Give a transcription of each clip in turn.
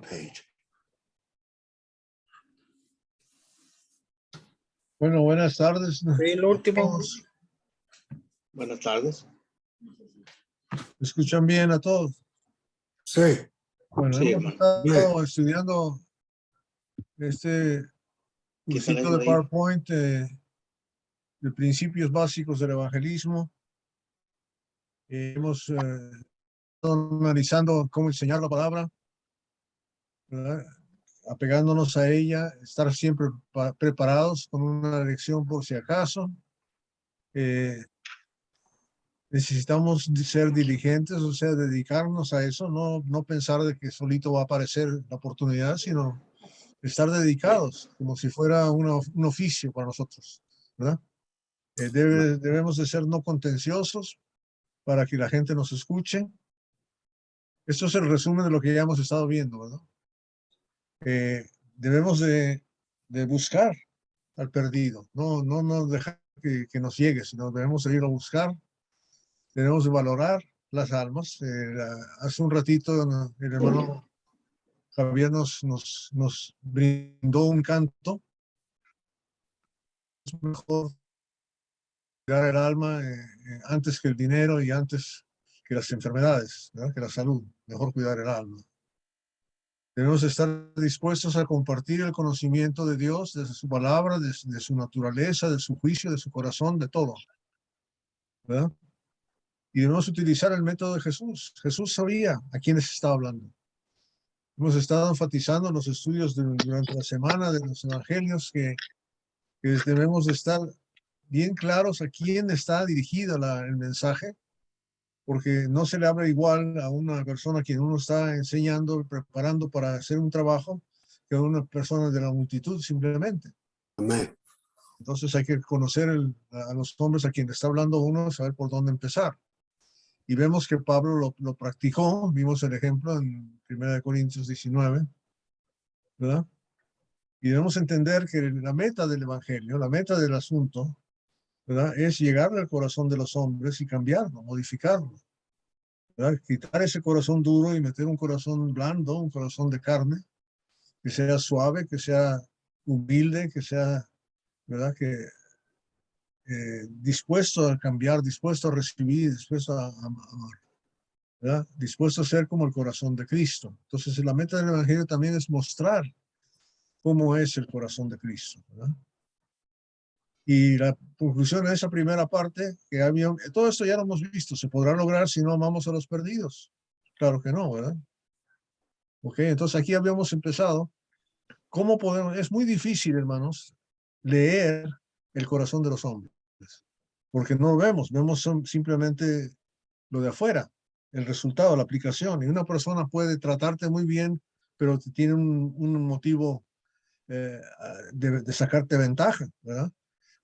page. Bueno, buenas tardes. Sí, el último. Buenas tardes. ¿Me escuchan bien a todos? Sí. Bueno, Sí, hemos hermano. estado estudiando este ¿Qué cursito sale de ahí? PowerPoint de principios básicos del evangelismo. Hemos estado analizando cómo enseñar la palabra, ¿verdad? Apegándonos a ella, estar siempre preparados con una lección por si acaso. Necesitamos ser diligentes, o sea, dedicarnos a eso, no pensar de que solito va a aparecer la oportunidad, sino estar dedicados, como si fuera un oficio para nosotros, ¿verdad? Debemos de ser no contenciosos para que la gente nos escuche. Esto es el resumen de lo que ya hemos estado viendo, ¿verdad? Debemos de buscar al perdido, no dejar que nos llegue, sino debemos de ir a buscar. Debemos de valorar las almas. Hace un ratito el hermano Javier nos brindó un canto. Es mejor cuidar el alma antes que el dinero y antes que las enfermedades, ¿verdad? Que la salud. Mejor cuidar el alma. Debemos estar dispuestos a compartir el conocimiento de Dios, de su palabra, de su naturaleza, de su juicio, de su corazón, de todo, ¿verdad? Y debemos utilizar el método de Jesús. Jesús sabía a quiénes estaba hablando. Hemos estado enfatizando en los estudios durante la semana de los evangelios que debemos de estar bien claros a quién está dirigido el mensaje, porque no se le habla igual a una persona a quien uno está enseñando, preparando para hacer un trabajo, que a una persona de la multitud simplemente. Amén. Entonces hay que conocer a los hombres a quien le está hablando uno, saber por dónde empezar. Y vemos que Pablo lo practicó, vimos el ejemplo en 1 Corintios 19, ¿verdad? Y debemos entender que la meta del evangelio, la meta del asunto, ¿verdad? Es llegar al corazón de los hombres y cambiarlo, modificarlo, ¿verdad? Quitar ese corazón duro y meter un corazón blando, un corazón de carne, que sea suave, que sea humilde, que sea, ¿verdad? Que dispuesto a cambiar, dispuesto a recibir, dispuesto a amar, ¿verdad? Dispuesto a ser como el corazón de Cristo. Entonces, la meta del evangelio también es mostrar cómo es el corazón de Cristo, ¿verdad? Y la conclusión de esa primera parte, que había, todo esto ya lo hemos visto, ¿se podrá lograr si no amamos a los perdidos? Claro que no, ¿verdad? Ok, entonces aquí habíamos empezado. ¿Cómo podemos? Es muy difícil, hermanos, leer el corazón de los hombres, porque no lo vemos, vemos simplemente lo de afuera, el resultado, la aplicación. Y una persona puede tratarte muy bien, pero tiene un motivo de sacarte ventaja, ¿verdad?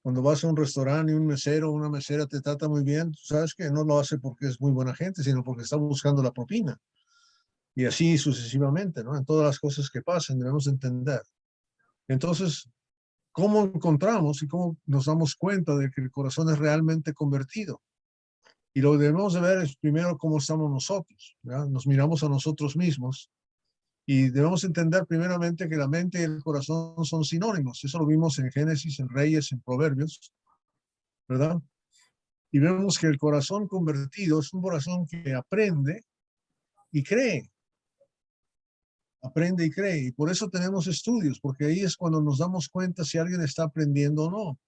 Cuando vas a un restaurante y un mesero o una mesera te trata muy bien, sabes que no lo hace porque es muy buena gente, sino porque está buscando la propina. Y así sucesivamente, ¿no? En todas las cosas que pasan debemos entender. Entonces, ¿cómo encontramos y cómo nos damos cuenta de que el corazón es realmente convertido? Y lo que debemos de ver es primero cómo estamos nosotros, ¿verdad? Nos miramos a nosotros mismos y debemos entender primeramente que la mente y el corazón son sinónimos. Eso lo vimos en Génesis, en Reyes, en Proverbios, ¿verdad? Y vemos que el corazón convertido es un corazón que aprende y cree. Aprende y cree. Y por eso tenemos estudios, porque ahí es cuando nos damos cuenta si alguien está aprendiendo o no.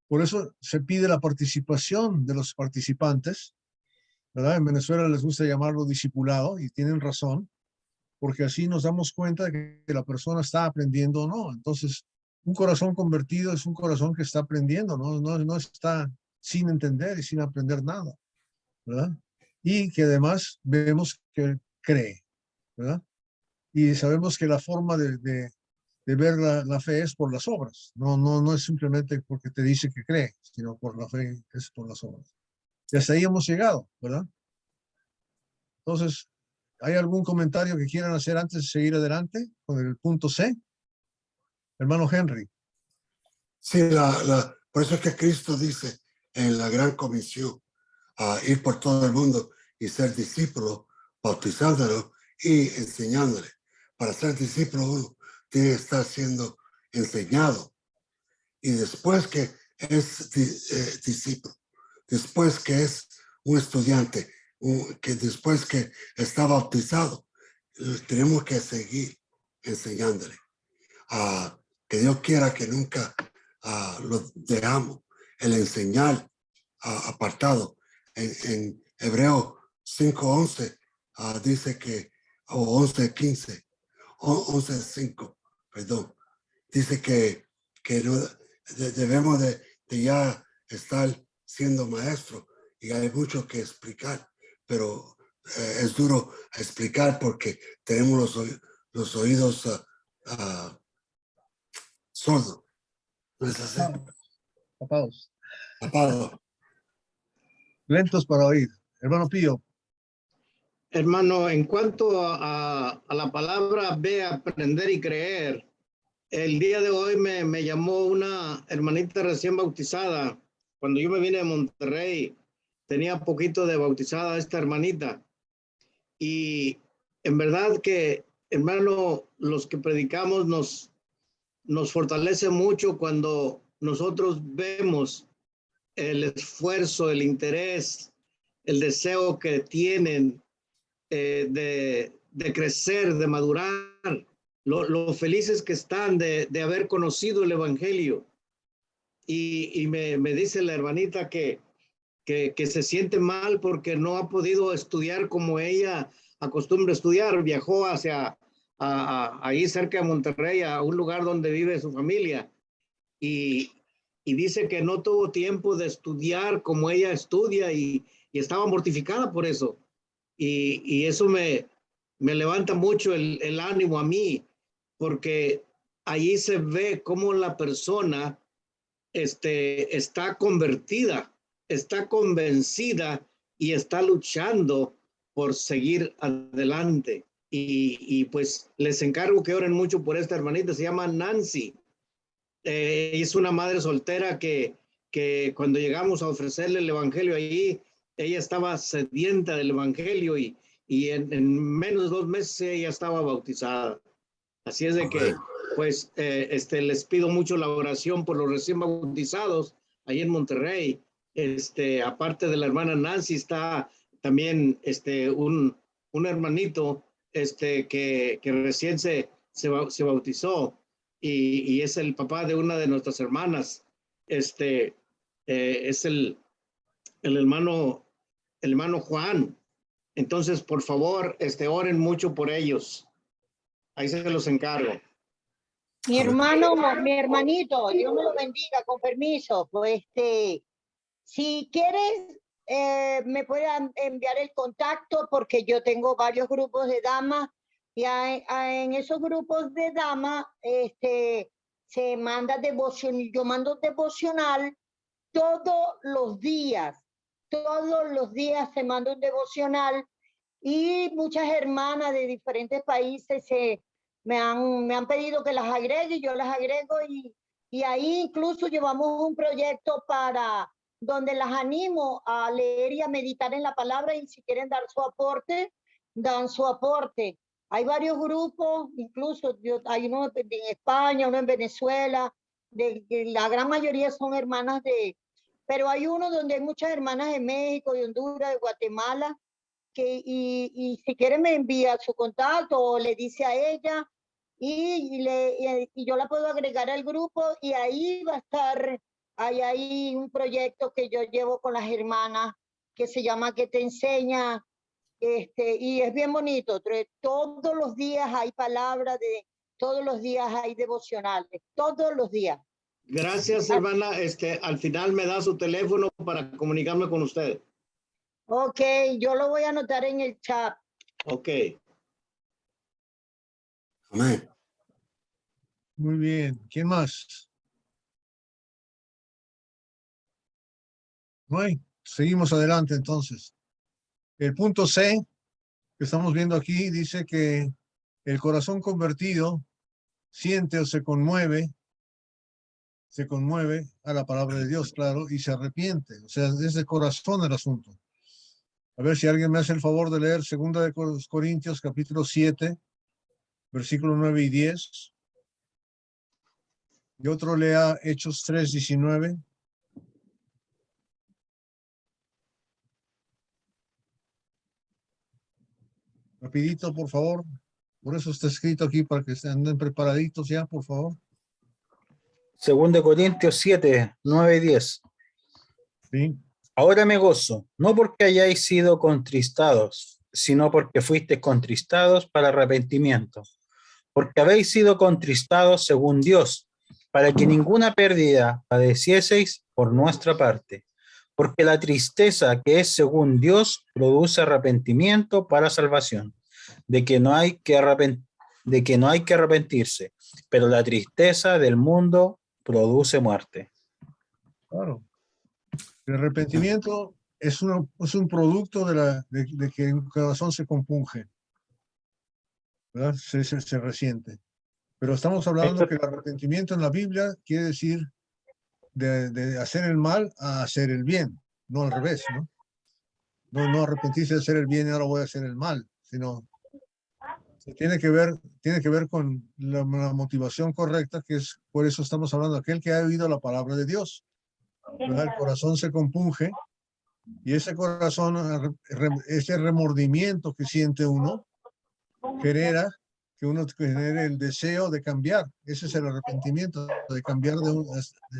Por eso se pide la participación de los participantes, ¿verdad? En Venezuela les gusta llamarlo discipulado y tienen razón, porque así nos damos cuenta de que la persona está aprendiendo o no. Entonces, un corazón convertido es un corazón que está aprendiendo, no está sin entender y sin aprender nada, ¿verdad? Y que además vemos que cree, ¿verdad? Y sabemos que la forma de ver la fe es por las obras, no es simplemente porque te dice que cree, sino por la fe es por las obras. Y hasta ahí hemos llegado, ¿verdad? Entonces, ¿hay algún comentario que quieran hacer antes de seguir adelante con el punto C? Hermano Henry. Sí, por eso es que Cristo dice en la gran comisión a ir por todo el mundo y ser discípulos, bautizándolo y enseñándole, para ser discípulo uno tiene que estar siendo enseñado. Y después que es discípulo, después que es un estudiante, que después que está bautizado, tenemos que seguir enseñándole. Que Dios quiera que nunca lo dejamos, el enseñar apartado. En Hebreo 5:11 dice que, o 11:15, 11:5, perdón, dice que no debemos de ya estar siendo maestros, y hay mucho que explicar, pero es duro explicar porque tenemos los oídos sordos. ¿No es así? Tapados. Tapado. Lentos para oír. Hermano Pío. Hermano, en cuanto a la palabra ve, aprender y creer, el día de hoy me llamó una hermanita recién bautizada. Cuando yo me vine de Monterrey, tenía poquito de bautizada esta hermanita. Y en verdad que, hermano, los que predicamos nos fortalece mucho cuando nosotros vemos el esfuerzo, el interés, el deseo que tienen de crecer, de madurar, lo felices que están de haber conocido el Evangelio. Y me dice la hermanita que se siente mal porque no ha podido estudiar como ella acostumbra estudiar. Viajó ahí cerca de Monterrey, a un lugar donde vive su familia. Y dice que no tuvo tiempo de estudiar como ella estudia y estaba mortificada por eso. Y eso me levanta mucho el ánimo a mí, porque allí se ve cómo la persona está convertida, está convencida y está luchando por seguir adelante. Y pues les encargo que oren mucho por esta hermanita, se llama Nancy. Es una madre soltera que cuando llegamos a ofrecerle el evangelio allí, ella estaba sedienta del evangelio y en menos de 2 meses ella estaba bautizada. Así es de que, pues, les pido mucho la oración por los recién bautizados ahí en Monterrey. Aparte de la hermana Nancy, está también un hermanito que recién se bautizó y es el papá de una de nuestras hermanas. Es el hermano Juan. Entonces, por favor, oren mucho por ellos. Ahí se los encargo. Mi hermanito, Dios me lo bendiga, con permiso. Pues si quieres, me puedan enviar el contacto porque yo tengo varios grupos de damas y en esos grupos de damas se manda devoción, yo mando devocional todos los días se manda un devocional y muchas hermanas de diferentes países me han pedido que las agregue, yo las agrego y ahí incluso llevamos un proyecto para donde las animo a leer y a meditar en la palabra y si quieren dar su aporte, dan su aporte. Hay varios grupos, incluso hay uno en España, uno en Venezuela, la gran mayoría son hermanas pero hay uno donde hay muchas hermanas de México, de Honduras, de Guatemala, y si quiere me envía su contacto o le dice a ella y yo la puedo agregar al grupo y ahí va a estar, hay un proyecto que yo llevo con las hermanas que se llama Que Te Enseña, y es bien bonito, todos los días hay palabras, todos los días hay devocionales, todos los días. Gracias, hermana. Al final me da su teléfono para comunicarme con usted. Ok, yo lo voy a anotar en el chat. Ok. Amén. Muy bien. ¿Quién más? No hay. Seguimos adelante entonces. El punto C que estamos viendo aquí dice que el corazón convertido siente o se conmueve a la palabra de Dios, claro, y se arrepiente. O sea, es de corazón el asunto. A ver si alguien me hace el favor de leer 2 de Corintios capítulo 7, versículos 9 y 10. Y otro lea Hechos 3, 19. Rapidito, por favor. Por eso está escrito aquí, para que estén preparaditos ya, por favor. 2 Corintios 7, 9 y 10. Sí. Ahora me gozo, no porque hayáis sido contristados, sino porque fuisteis contristados para arrepentimiento. Porque habéis sido contristados según Dios, para que ninguna pérdida padecieseis por nuestra parte. Porque la tristeza que es según Dios produce arrepentimiento para salvación, de que no hay que arrepentirse, pero la tristeza del mundo produce muerte. Claro. El arrepentimiento es un producto de que el corazón se compunge, ¿verdad? Se resiente. Pero estamos hablando que el arrepentimiento en la Biblia quiere decir de hacer el mal a hacer el bien, no al revés, ¿no? No arrepentirse de hacer el bien y ahora voy a hacer el mal, sino tiene que ver con la motivación correcta, que es, por eso estamos hablando de aquel que ha oído la palabra de Dios, ¿verdad? El corazón se compunge y ese corazón, ese remordimiento que siente uno, genera que uno genere el deseo de cambiar. Ese es el arrepentimiento, de cambiar de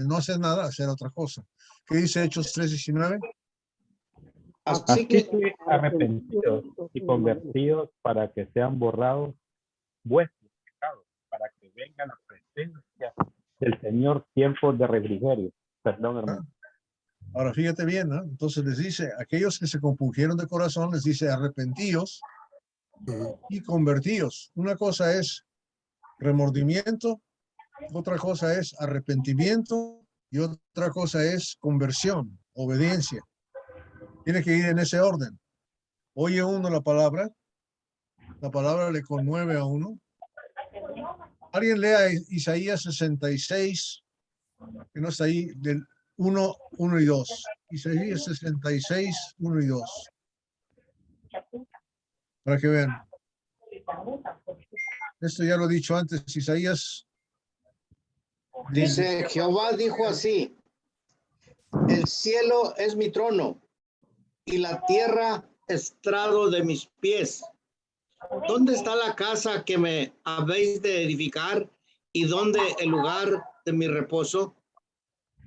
no hacer nada a hacer otra cosa. ¿Qué dice Hechos 3:19? Así Así que que arrepentidos y convertidos para que sean borrados vuestros pecados, para que venga la presencia del Señor tiempos de refrigerio. Perdón, hermano. Ahora fíjate bien, ¿no? Entonces les dice, aquellos que se compungieron de corazón, les dice arrepentíos y convertíos. Una cosa es remordimiento, otra cosa es arrepentimiento y otra cosa es conversión, obediencia. Tiene que ir en ese orden. Oye uno la palabra le conmueve a uno. Alguien lea Isaías 66, que no está ahí, del 1 y 2. Isaías 66, 1 y 2. Para que vean. Esto ya lo he dicho antes, Isaías. dice, Jehová dijo así, el cielo es mi trono y la tierra estrado de mis pies. ¿Dónde está la casa que me habéis de edificar y dónde el lugar de mi reposo?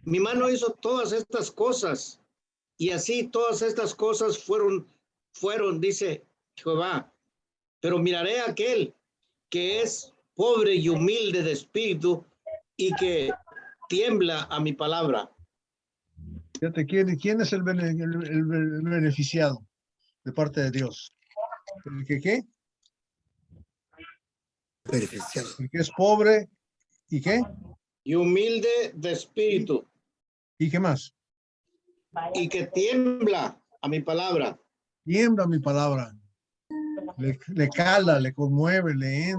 Mi mano hizo todas estas cosas y así todas estas cosas fueron, dice Jehová. Pero miraré a aquel que es pobre y humilde de espíritu y que tiembla a mi palabra. Fíjate, ¿quién es el beneficiado de parte de Dios? ¿El que qué? Beneficiado. El que es pobre y qué? Y humilde de espíritu ¿Y qué más? y que tiembla a mi palabra. Tiembla mi palabra. Le cala, le conmueve, le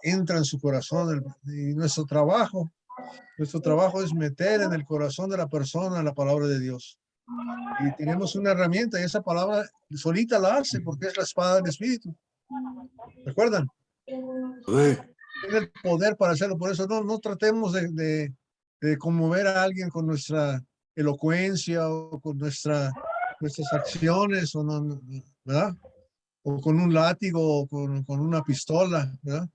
entra en su corazón. Y nuestro trabajo es meter en el corazón de la persona la palabra de Dios. Y tenemos una herramienta y esa palabra solita la hace porque es la espada del Espíritu. ¿Recuerdan? Amén. Tiene el poder para hacerlo. Por eso no tratemos de conmover a alguien con nuestra elocuencia o con nuestras acciones, o no, ¿verdad? O con un látigo o con una pistola, ¿verdad?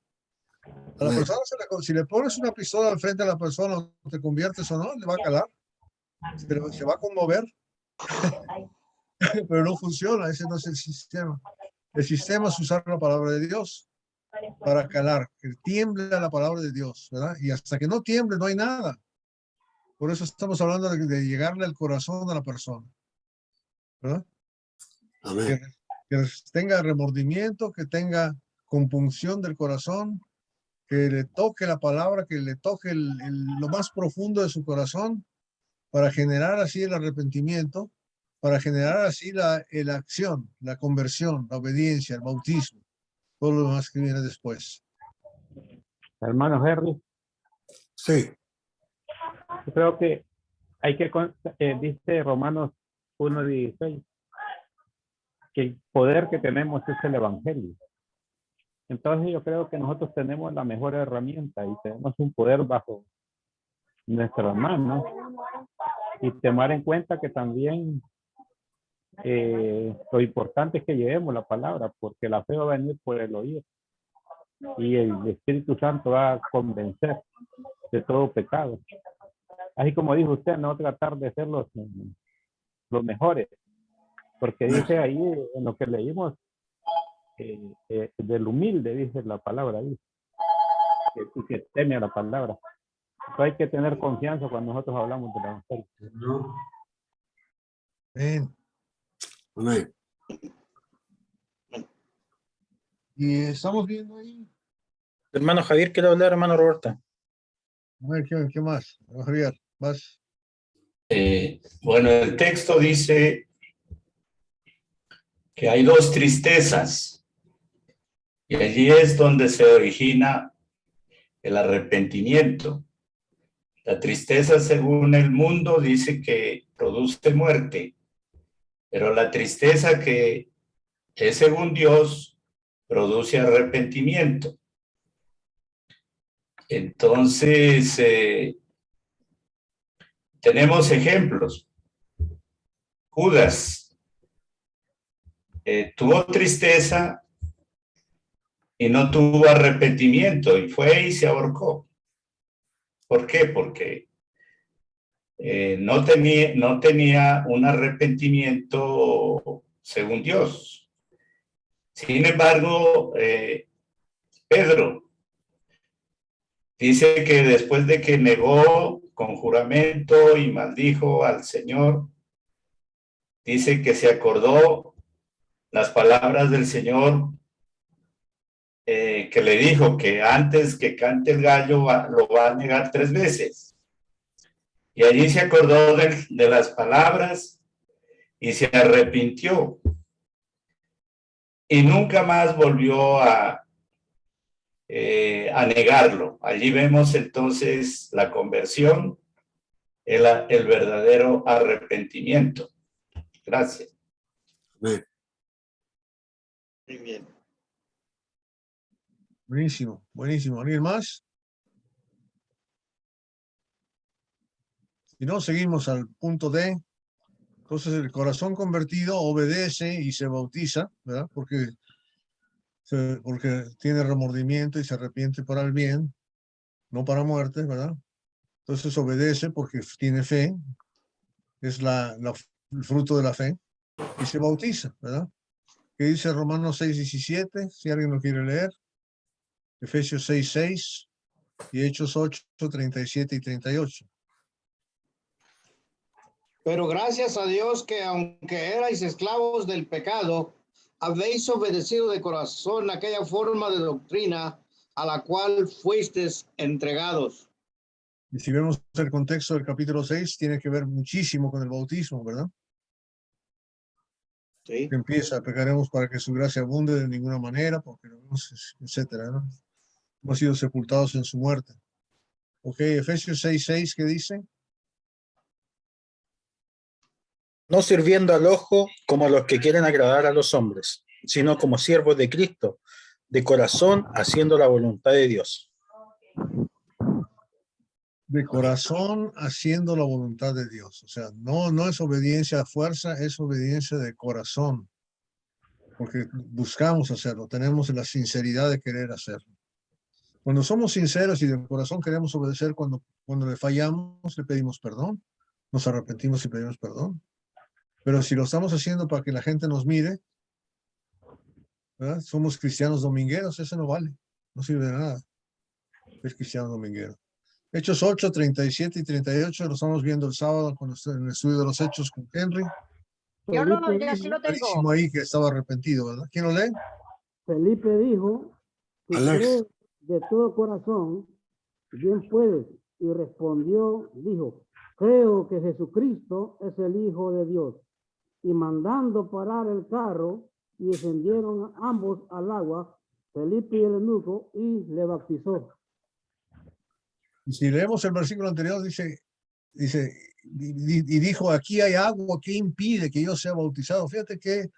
A la persona, si le pones una pistola al frente a la persona, o te conviertes o no, le va a calar. Se va a conmover, pero no funciona. Ese no es el sistema. El sistema es usar la palabra de Dios para calar, que tiemble la palabra de Dios, ¿verdad? Y hasta que no tiemble, no hay nada. Por eso estamos hablando de llegarle al corazón a la persona, ¿verdad? Amén. Que tenga remordimiento, que tenga compunción del corazón, que le toque la palabra, que le toque lo más profundo de su corazón, para generar así el arrepentimiento, para generar así la acción, la conversión, la obediencia, el bautismo, todo lo demás que viene después. Hermano Henry, Sí. yo creo que hay que, dice Romanos 1:16, que el poder que tenemos es el Evangelio. Entonces yo creo que nosotros tenemos la mejor herramienta y tenemos un poder bajo nuestras manos y tomar en cuenta que también lo importante es que llevemos la palabra, porque la fe va a venir por el oír y el Espíritu Santo va a convencer de todo pecado. Así como dijo usted, no tratar de ser los mejores, porque dice ahí en lo que leímos, del humilde, dice la palabra ahí, que teme a la palabra. Entonces hay que tener confianza cuando nosotros hablamos del evangelio. Amén. Amén. Y estamos viendo ahí. Hermano Javier, quiero hablar, hermano Roberto. A ver, ¿qué más? Javier, vas. Bueno, el texto dice que hay dos tristezas y allí es donde se origina el arrepentimiento. La tristeza, según el mundo, dice que produce muerte, pero la tristeza que es según Dios produce arrepentimiento. Entonces, tenemos ejemplos. Judas tuvo tristeza y no tuvo arrepentimiento y fue y se ahorcó. ¿Por qué? Porque no tenía un arrepentimiento según Dios. Sin embargo, Pedro dice que después de que negó con juramento y maldijo al Señor, dice que se acordó las palabras del Señor que le dijo que antes que cante el gallo lo va a negar 3 veces. Y allí se acordó de las palabras y se arrepintió. Y nunca más volvió a negarlo. Allí vemos entonces la conversión, el verdadero arrepentimiento. Gracias. Amén. Muy bien. Buenísimo, buenísimo. ¿Alguien más? Si no, seguimos al punto D. Entonces el corazón convertido obedece y se bautiza, ¿verdad? Porque tiene remordimiento y se arrepiente para el bien, no para muerte, ¿verdad? Entonces obedece porque tiene fe, es el fruto de la fe, y se bautiza, ¿verdad? ¿Qué dice Romanos 6:17? Si alguien lo quiere leer. Efesios 6:6 y Hechos 8:37 y 38. Pero gracias a Dios que aunque erais esclavos del pecado, habéis obedecido de corazón aquella forma de doctrina a la cual fuisteis entregados. Y si vemos el contexto del capítulo 6, tiene que ver muchísimo con el bautismo, ¿verdad? Sí. Que empieza, pecaremos para que su gracia abunde de ninguna manera, porque no, etcétera, ¿no? Hemos sido sepultados en su muerte. Ok, Efesios 6:6, ¿qué dice? No sirviendo al ojo como los que quieren agradar a los hombres, sino como siervos de Cristo, de corazón haciendo la voluntad de Dios. De corazón haciendo la voluntad de Dios. O sea, no es obediencia a fuerza, es obediencia de corazón. Porque buscamos hacerlo, tenemos la sinceridad de querer hacerlo. Cuando somos sinceros y de corazón queremos obedecer, cuando le fallamos, le pedimos perdón, nos arrepentimos y pedimos perdón. Pero si lo estamos haciendo para que la gente nos mire, ¿verdad? Somos cristianos domingueros, eso no vale, no sirve de nada. Es cristiano dominguero. Hechos 8:37 y 38, lo estamos viendo el sábado en el estudio de los Hechos con Henry. Yo ya sí lo tengo. Clarísimo ahí que estaba arrepentido, ¿verdad? ¿Quién lo lee? Felipe dijo que Alex. cree de todo corazón, bien puedes. Y respondió, dijo, creo que Jesucristo es el Hijo de Dios. Y mandando parar el carro, y descendieron ambos al agua, Felipe y el eunuco, y le bautizó. Y si leemos el versículo anterior, dice, y dijo, aquí hay agua, ¿qué impide que yo sea bautizado? Fíjate qué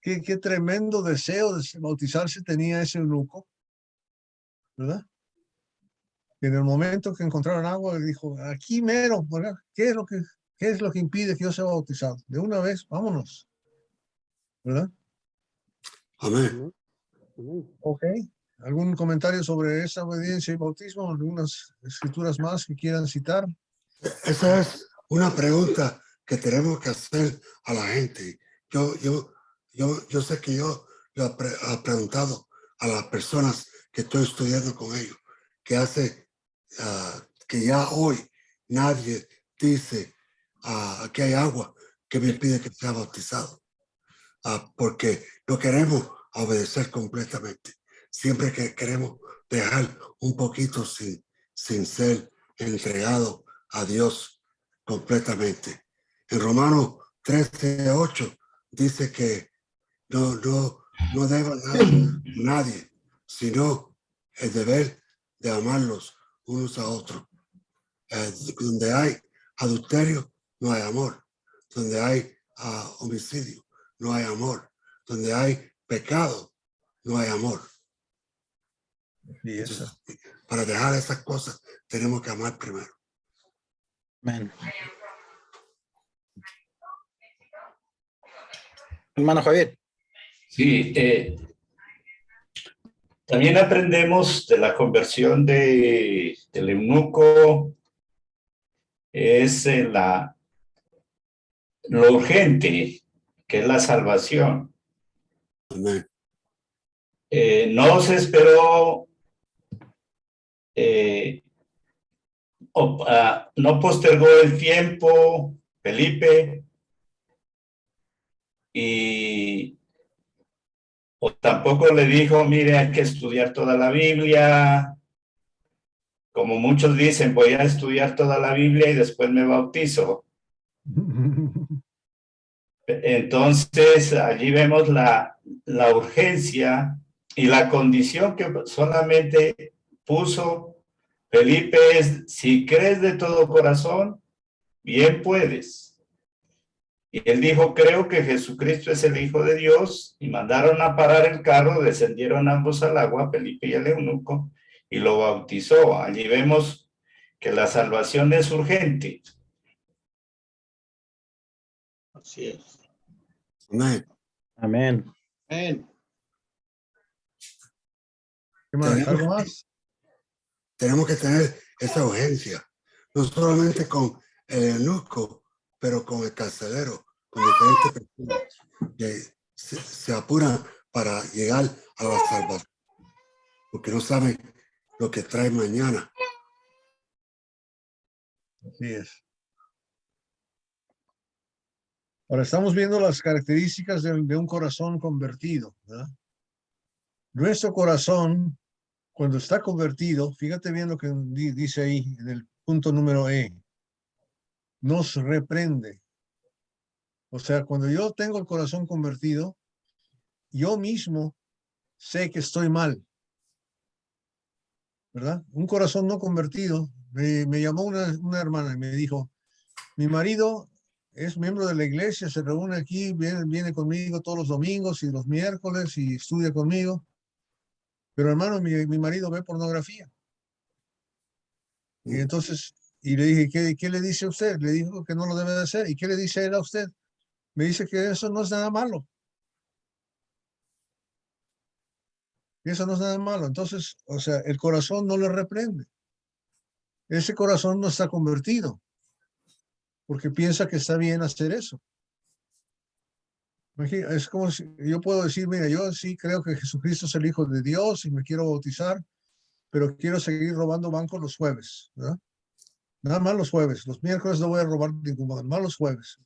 qué tremendo deseo de bautizarse tenía ese eunuco, ¿verdad? Y en el momento que encontraron agua, dijo, aquí mero, ¿verdad? ¿Qué es lo que impide que yo sea bautizado? De una vez, vámonos, ¿verdad? Amén. Ok. ¿Algún comentario sobre esa obediencia y bautismo? ¿Algunas escrituras más que quieran citar? Esa es una pregunta que tenemos que hacer a la gente. Yo sé que yo le he preguntado a las personas que estoy estudiando con ellos, que hace que ya hoy nadie dice que hay agua que me impide que sea bautizado, porque no queremos obedecer completamente. Siempre que queremos dejar un poquito sin ser entregado a Dios completamente. En Romanos 13:8 dice que no deba nada a nadie, sino el deber de amarlos unos a otros. Donde hay adulterio, no hay amor. Donde hay homicidio, no hay amor. Donde hay pecado, no hay amor. Y eso. Entonces, para dejar esas cosas, tenemos que amar primero. Amén. Hermano Javier. Sí, también aprendemos de la conversión del eunuco, es lo urgente, que es la salvación. Amén. No se esperó, no postergó el tiempo, Felipe, o tampoco le dijo, mire, hay que estudiar toda la Biblia. Como muchos dicen, voy a estudiar toda la Biblia y después me bautizo. Entonces, allí vemos la urgencia y la condición que solamente puso Felipe es, si crees de todo corazón, bien puedes. Y él dijo, creo que Jesucristo es el Hijo de Dios, y mandaron a parar el carro, descendieron ambos al agua, Felipe y el eunuco, y lo bautizó. Allí vemos que la salvación es urgente. Así es. Amén. Amén. Amén. ¿Qué más? ¿Algo más? Tenemos que tener esa urgencia, no solamente con el eunuco, pero con el carcelero, con diferentes personas que se apuran para llegar a la salvación, porque no saben lo que trae mañana. Así es. Ahora estamos viendo las características de un corazón convertido, ¿verdad? Nuestro corazón, cuando está convertido, fíjate bien lo que dice ahí en el punto número E, nos reprende. O sea, cuando yo tengo el corazón convertido, yo mismo sé que estoy mal, ¿verdad? Un corazón no convertido, me llamó una hermana y me dijo, mi marido es miembro de la iglesia, se reúne aquí, viene conmigo todos los domingos y los miércoles y estudia conmigo, pero hermano, mi marido ve pornografía. Y entonces, y le dije, ¿qué le dice a usted? Le dijo que no lo debe de hacer. ¿Y qué le dice él a usted? Me dice que eso no es nada malo. Eso no es nada malo. Entonces, o sea, el corazón no le reprende. Ese corazón no está convertido porque piensa que está bien hacer eso. Es como si yo puedo decir, mira, yo sí creo que Jesucristo es el Hijo de Dios y me quiero bautizar, pero quiero seguir robando bancos los jueves, ¿verdad? Nada más los jueves. Los miércoles no voy a robar ningún banco, más los jueves.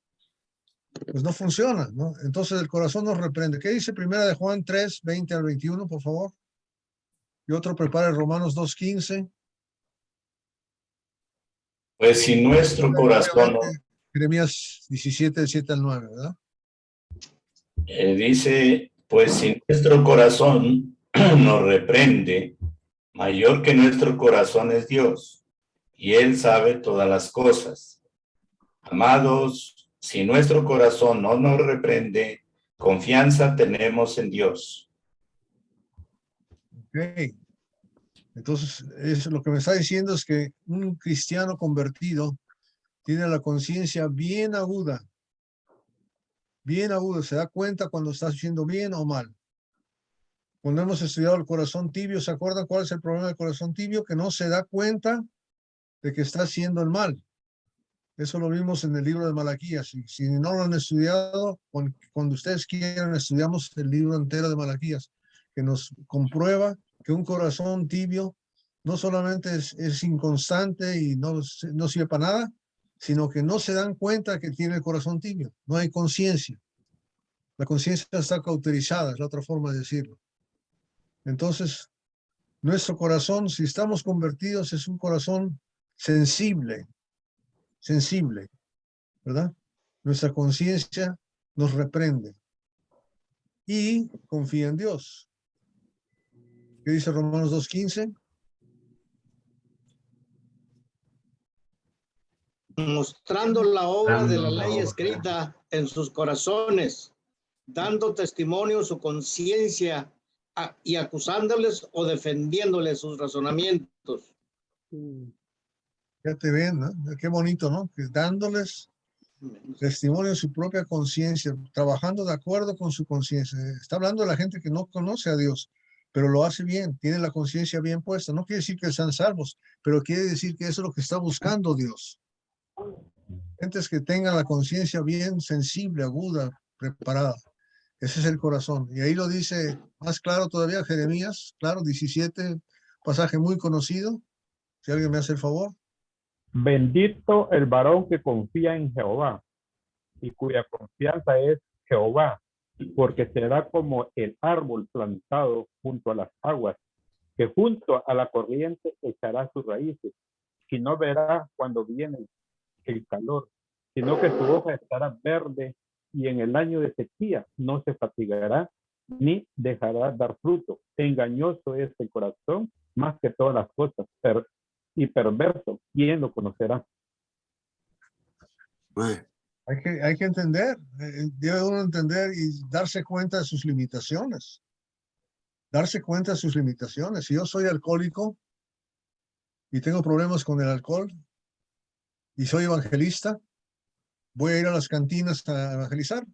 Pues no funciona, ¿no? Entonces el corazón nos reprende. ¿Qué dice Primera de Juan 3, 20 al 21, por favor? Y otro prepara Romanos 2, 15. Pues si nuestro corazón, Jeremías 17, 7 al 9, ¿verdad? dice, pues si nuestro corazón nos reprende, mayor que nuestro corazón es Dios, y Él sabe todas las cosas. Amados, si nuestro corazón no nos reprende, Confianza tenemos en Dios. Ok. Entonces, lo que me está diciendo es que un cristiano convertido tiene la conciencia bien aguda, se da cuenta cuando está haciendo bien o mal. Cuando hemos estudiado el corazón tibio, ¿se acuerdan cuál es el problema del corazón tibio? Que no se da cuenta de que está haciendo el mal. Eso lo vimos en el libro de Malaquías. Si no lo han estudiado, cuando ustedes quieran, estudiamos el libro entero de Malaquías, que nos comprueba que un corazón tibio no solamente es inconstante y no sirve para nada, sino que no se dan cuenta que tiene el corazón tibio. No hay conciencia. La conciencia está cauterizada, es la otra forma de decirlo. Entonces, nuestro corazón, si estamos convertidos, es un corazón sensible, ¿verdad? Nuestra conciencia nos reprende y confía en Dios. ¿Qué dice Romanos 2:15? Mostrando la obra de la ley escrita en sus corazones, dando testimonio su conciencia y acusándoles o defendiéndoles sus razonamientos. Ya te ven, ¿no? Qué bonito, ¿no? Que dándoles testimonio de su propia conciencia, trabajando de acuerdo con su conciencia. Está hablando de la gente que no conoce a Dios, pero lo hace bien, tiene la conciencia bien puesta. No quiere decir que sean salvos, pero quiere decir que eso es lo que está buscando Dios. Gentes que tengan la conciencia bien sensible, aguda, preparada. Ese es el corazón. Y ahí lo dice más claro todavía Jeremías, claro, 17, pasaje muy conocido. Si alguien me hace el favor. Bendito el varón que confía en Jehová y cuya confianza es Jehová, porque será como el árbol plantado junto a las aguas, que junto a la corriente echará sus raíces, y no verá cuando viene el calor, sino que su hoja estará verde, y en el año de sequía no se fatigará ni dejará dar fruto. Engañoso es el corazón más que todas las cosas, y perverso, ¿quién lo conocerá? Right. Hay que entender, debe uno entender y darse cuenta de sus limitaciones. Darse cuenta de sus limitaciones. Si yo soy alcohólico y tengo problemas con el alcohol y soy evangelista, voy a ir a las cantinas a evangelizar.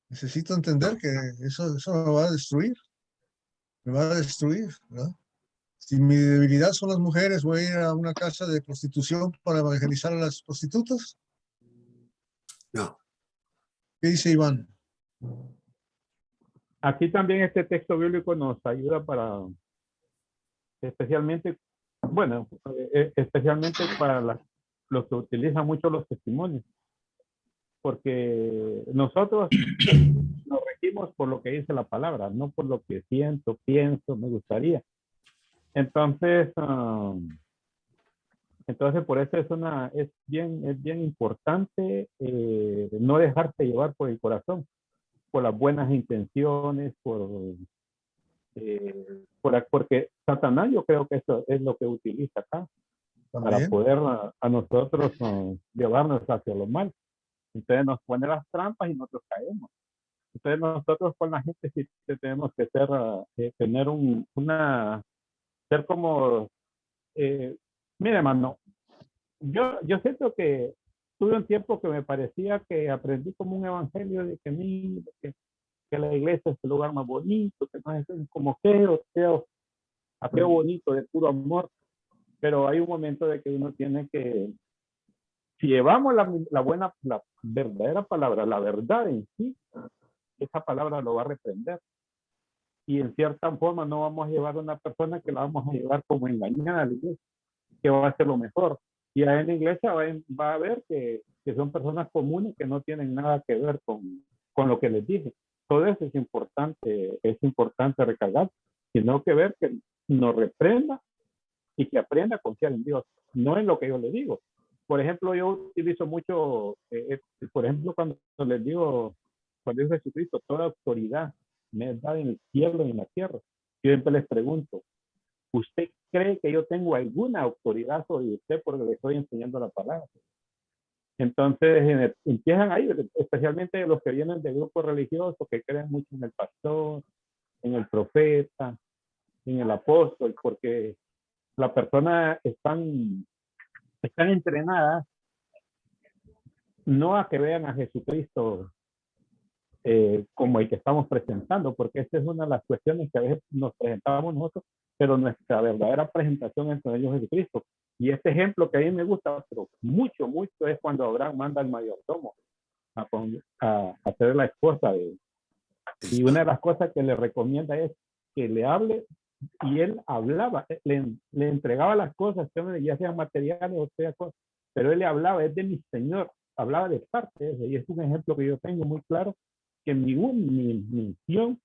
Necesito entender que eso me va a destruir. Me va a destruir, ¿verdad? Si mi debilidad son las mujeres, voy a ir a una casa de prostitución para evangelizar a las prostitutas. No. ¿Qué dice Iván? Aquí también este texto bíblico nos ayuda para, especialmente para los que utilizan mucho los testimonios, porque nosotros nos regimos por lo que dice la palabra, no por lo que siento, pienso, me gustaría. Entonces por eso es bien importante no dejarse llevar por el corazón, por las buenas intenciones, porque Satanás, yo creo que eso es lo que utiliza acá, para También. poder a nosotros llevarnos hacia lo mal. Entonces nos pone las trampas y nosotros caemos. Entonces nosotros con la gente sí tenemos que ser como, mire, hermano, yo siento que tuve un tiempo que me parecía que aprendí como un evangelio de que la iglesia es el lugar más bonito, que no es como aquello bonito de puro amor, pero hay un momento de que uno tiene que, si llevamos la verdadera palabra, la verdad en sí, esa palabra lo va a reprender. Y en cierta forma no vamos a llevar a una persona que la vamos a llevar como engañada a la iglesia, que va a hacer lo mejor. Y ahí en la iglesia va a ver que son personas comunes que no tienen nada que ver con lo que les dije. Todo eso es importante recargar, sino que ver que nos reprenda y que aprenda a confiar en Dios, no en lo que yo le digo. Por ejemplo, yo utilizo mucho, por ejemplo, cuando les digo, cuando dice Jesucristo, toda autoridad me es dada en el cielo y en la tierra. Yo siempre les pregunto, ¿usted cree que yo tengo alguna autoridad sobre usted porque le estoy enseñando la palabra? Entonces empiezan ahí, especialmente los que vienen de grupos religiosos que creen mucho en el pastor, en el profeta, en el apóstol, porque las personas están entrenadas no a que vean a Jesucristo como el que estamos presentando, porque esta es una de las cuestiones que a veces nos presentamos nosotros, pero nuestra verdadera presentación es con ellos Jesucristo. Y este ejemplo que a mí me gusta, pero mucho, mucho, es cuando Abraham manda al mayordomo a hacer la esposa de él. Y una de las cosas que le recomienda es que le hable, y él hablaba, le entregaba las cosas, ya sean materiales o sea cosas, pero él le hablaba, es de mi Señor, hablaba de parte de eso, y es un ejemplo que yo tengo muy claro, que mi misión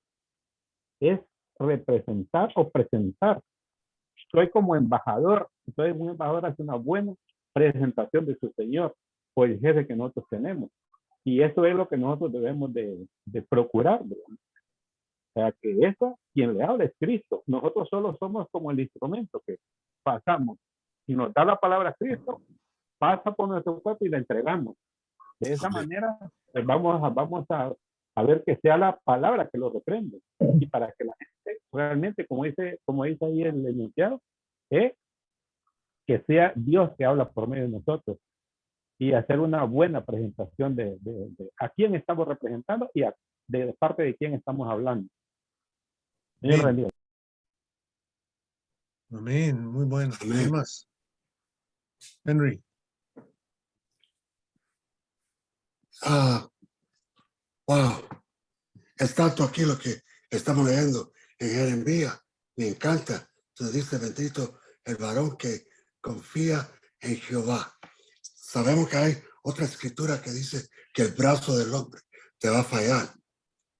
es representar o presentar. Soy como embajador, soy un embajador, hace una buena presentación de su Señor, o el jefe que nosotros tenemos. Y eso es lo que nosotros debemos de procurar, ¿verdad? O sea, que eso, quien le habla es Cristo. Nosotros solo somos como el instrumento que pasamos. Si nos da la palabra Cristo, pasa por nuestro cuerpo y la entregamos. De esa manera, pues vamos a ver que sea la palabra que lo reprende. Y para que la gente realmente, como dice ahí el enunciado, que sea Dios que habla por medio de nosotros. Y hacer una buena presentación de a quién estamos representando y de parte de quién estamos hablando. Amén. Amén, muy bueno. Amén. ¿Qué más? Henry. Wow. Es tanto aquí lo que estamos leyendo en Jeremías. Me encanta. Se dice, bendito el varón que confía en Jehová. Sabemos que hay otra escritura que dice que el brazo del hombre te va a fallar,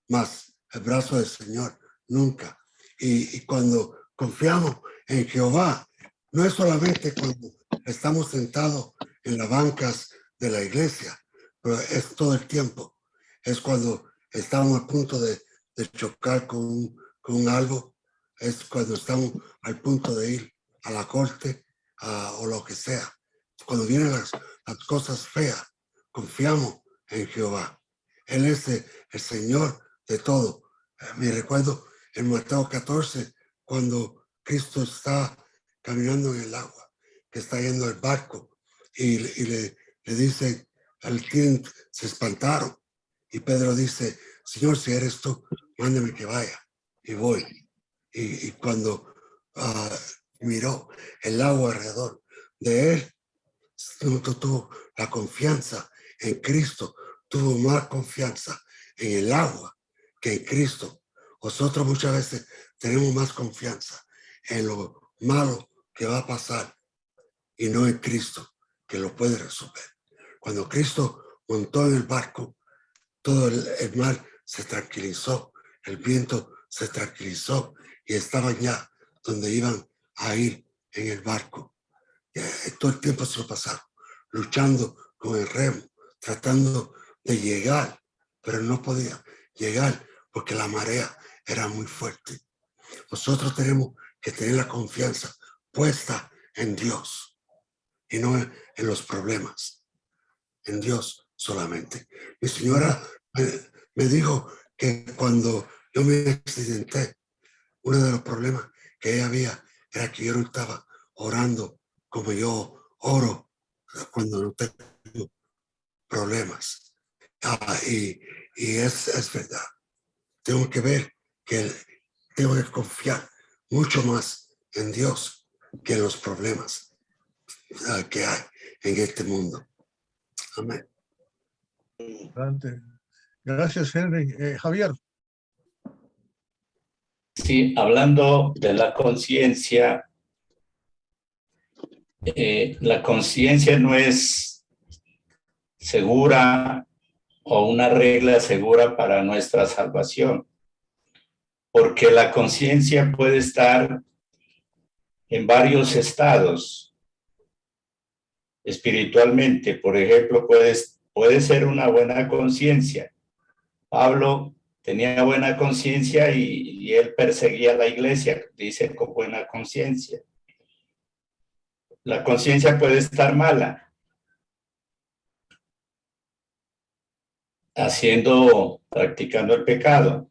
mas el brazo del Señor nunca. Y cuando confiamos en Jehová, no es solamente cuando estamos sentados en las bancas de la iglesia, pero es todo el tiempo. Es cuando estamos a punto de chocar con algo, es cuando estamos al punto de ir a la corte o lo que sea. Cuando vienen las cosas feas, confiamos en Jehová. Él es el Señor de todo. Me recuerdo en Mateo 14, cuando Cristo está caminando en el agua, que está yendo al barco, y le dice al quien se espantaron. Y Pedro dice, Señor, si eres tú, mándame que vaya. Y voy. Y cuando miró el agua alrededor de él, tuvo la confianza en Cristo, tuvo más confianza en el agua que en Cristo. Nosotros muchas veces tenemos más confianza en lo malo que va a pasar y no en Cristo, que lo puede resolver. Cuando Cristo montó en el barco, todo el mar se tranquilizó, el viento se tranquilizó y estaban ya donde iban a ir en el barco. Todo el tiempo se lo pasaron luchando con el remo, tratando de llegar, pero no podía llegar porque la marea era muy fuerte. Nosotros tenemos que tener la confianza puesta en Dios y no en los problemas, en Dios solamente. Mi señora me dijo que cuando yo me accidenté, uno de los problemas que ella había era que yo no estaba orando como yo oro cuando no tengo problemas. Y es verdad. Tengo que ver que tengo que confiar mucho más en Dios que en los problemas que hay en este mundo. Amén. Gracias, Henry. Javier. Sí, hablando de la conciencia no es segura o una regla segura para nuestra salvación, porque la conciencia puede estar en varios estados espiritualmente. Por ejemplo, puede ser una buena conciencia. Pablo tenía buena conciencia y él perseguía a la iglesia, dice, con buena conciencia. La conciencia puede estar mala. practicando el pecado.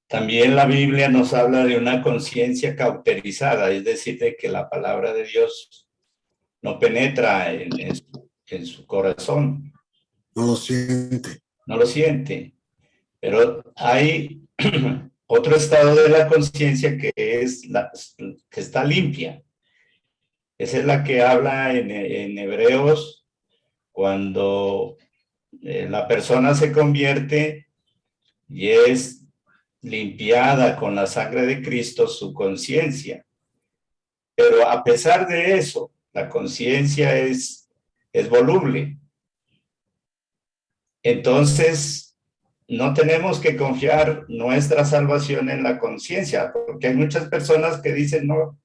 También la Biblia nos habla de una conciencia cauterizada, es decir, de que la palabra de Dios no penetra en su corazón. No lo siente. No lo siente. Pero hay otro estado de la conciencia que está limpia. Esa es la que habla en Hebreos cuando la persona se convierte y es limpiada con la sangre de Cristo su conciencia. Pero a pesar de eso, la conciencia es voluble. Entonces, no tenemos que confiar nuestra salvación en la conciencia, porque hay muchas personas que dicen, no,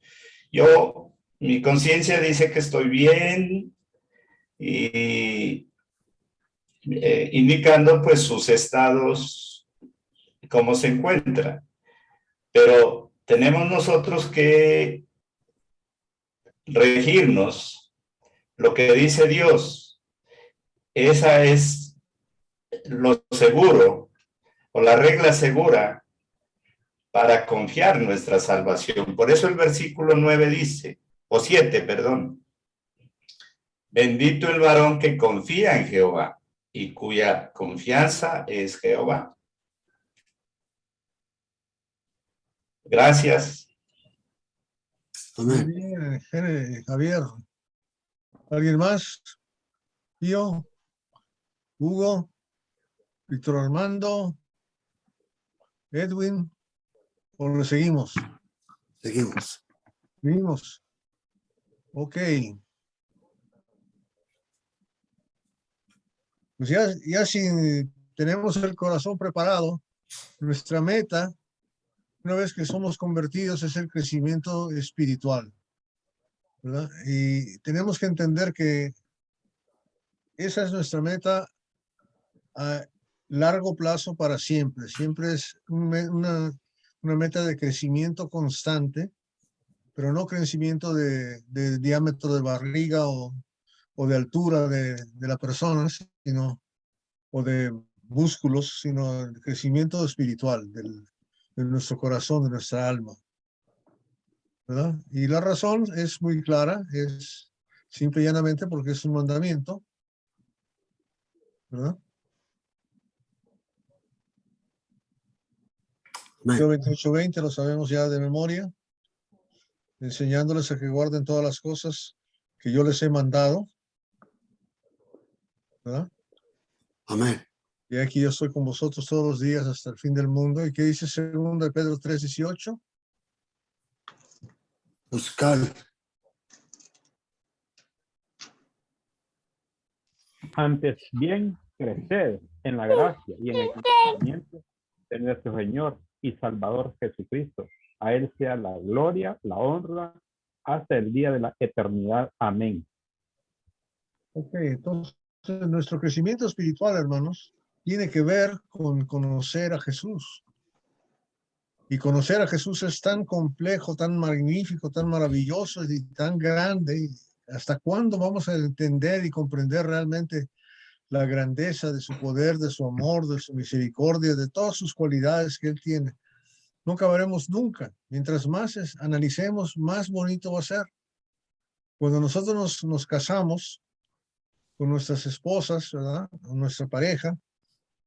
mi conciencia dice que estoy bien, y indicando pues sus estados, cómo se encuentra. Pero tenemos nosotros que regirnos lo que dice Dios. Esa es lo seguro o la regla segura para confiar en nuestra salvación. Por eso el versículo 9 dice, o 7, perdón, bendito el varón que confía en Jehová y cuya confianza es Jehová. Gracias. Muy Amén. bien, Javier. ¿Alguien más? Pío, Hugo, Víctor Armando, Edwin, ¿o lo seguimos? Seguimos. Seguimos. Ok. Pues ya si tenemos el corazón preparado, nuestra meta, una vez que somos convertidos, es el crecimiento espiritual, ¿verdad? Y tenemos que entender que esa es nuestra meta a largo plazo para siempre. Siempre es una meta de crecimiento constante, pero no crecimiento de diámetro de barriga o de altura de la persona, sino, o de músculos, sino el crecimiento espiritual de nuestro corazón, de nuestra alma, ¿verdad? Y la razón es muy clara, es simple y llanamente porque es un mandamiento, ¿verdad? Mateo 28:20 lo sabemos ya de memoria, enseñándoles a que guarden todas las cosas que yo les he mandado, ¿verdad? Amén. Y aquí yo estoy con vosotros todos los días hasta el fin del mundo. ¿Y qué dice 2 Pedro 3:18? Buscar. Antes bien, crecer en la gracia y en el conocimiento de nuestro Señor y Salvador Jesucristo. A Él sea la gloria, la honra, hasta el día de la eternidad. Amén. Ok, entonces nuestro crecimiento espiritual, hermanos, tiene que ver con conocer a Jesús. Y conocer a Jesús es tan complejo, tan magnífico, tan maravilloso y tan grande. ¿Hasta cuándo vamos a entender y comprender realmente la grandeza de su poder, de su amor, de su misericordia, de todas sus cualidades que Él tiene? No acabaremos nunca. Mientras más analicemos, más bonito va a ser. Cuando nosotros nos casamos con nuestras esposas, ¿verdad? Con nuestra pareja,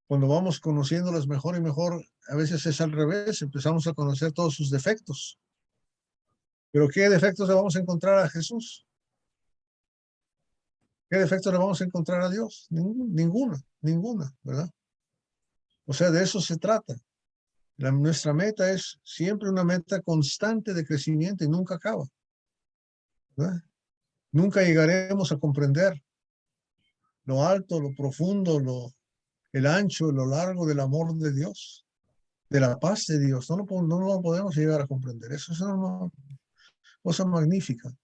cuando vamos conociéndolas mejor y mejor, a veces es al revés, empezamos a conocer todos sus defectos. Pero ¿qué defectos le vamos a encontrar a Jesús? ¿Qué defectos le vamos a encontrar a Dios? Ninguna, ¿verdad? O sea, de eso se trata. Nuestra meta es siempre una meta constante de crecimiento y nunca acaba, ¿verdad? Nunca llegaremos a comprender lo alto, lo profundo, el ancho, lo largo del amor de Dios, de la paz de Dios. No lo podemos llegar a comprender. Eso es una cosa magnífica.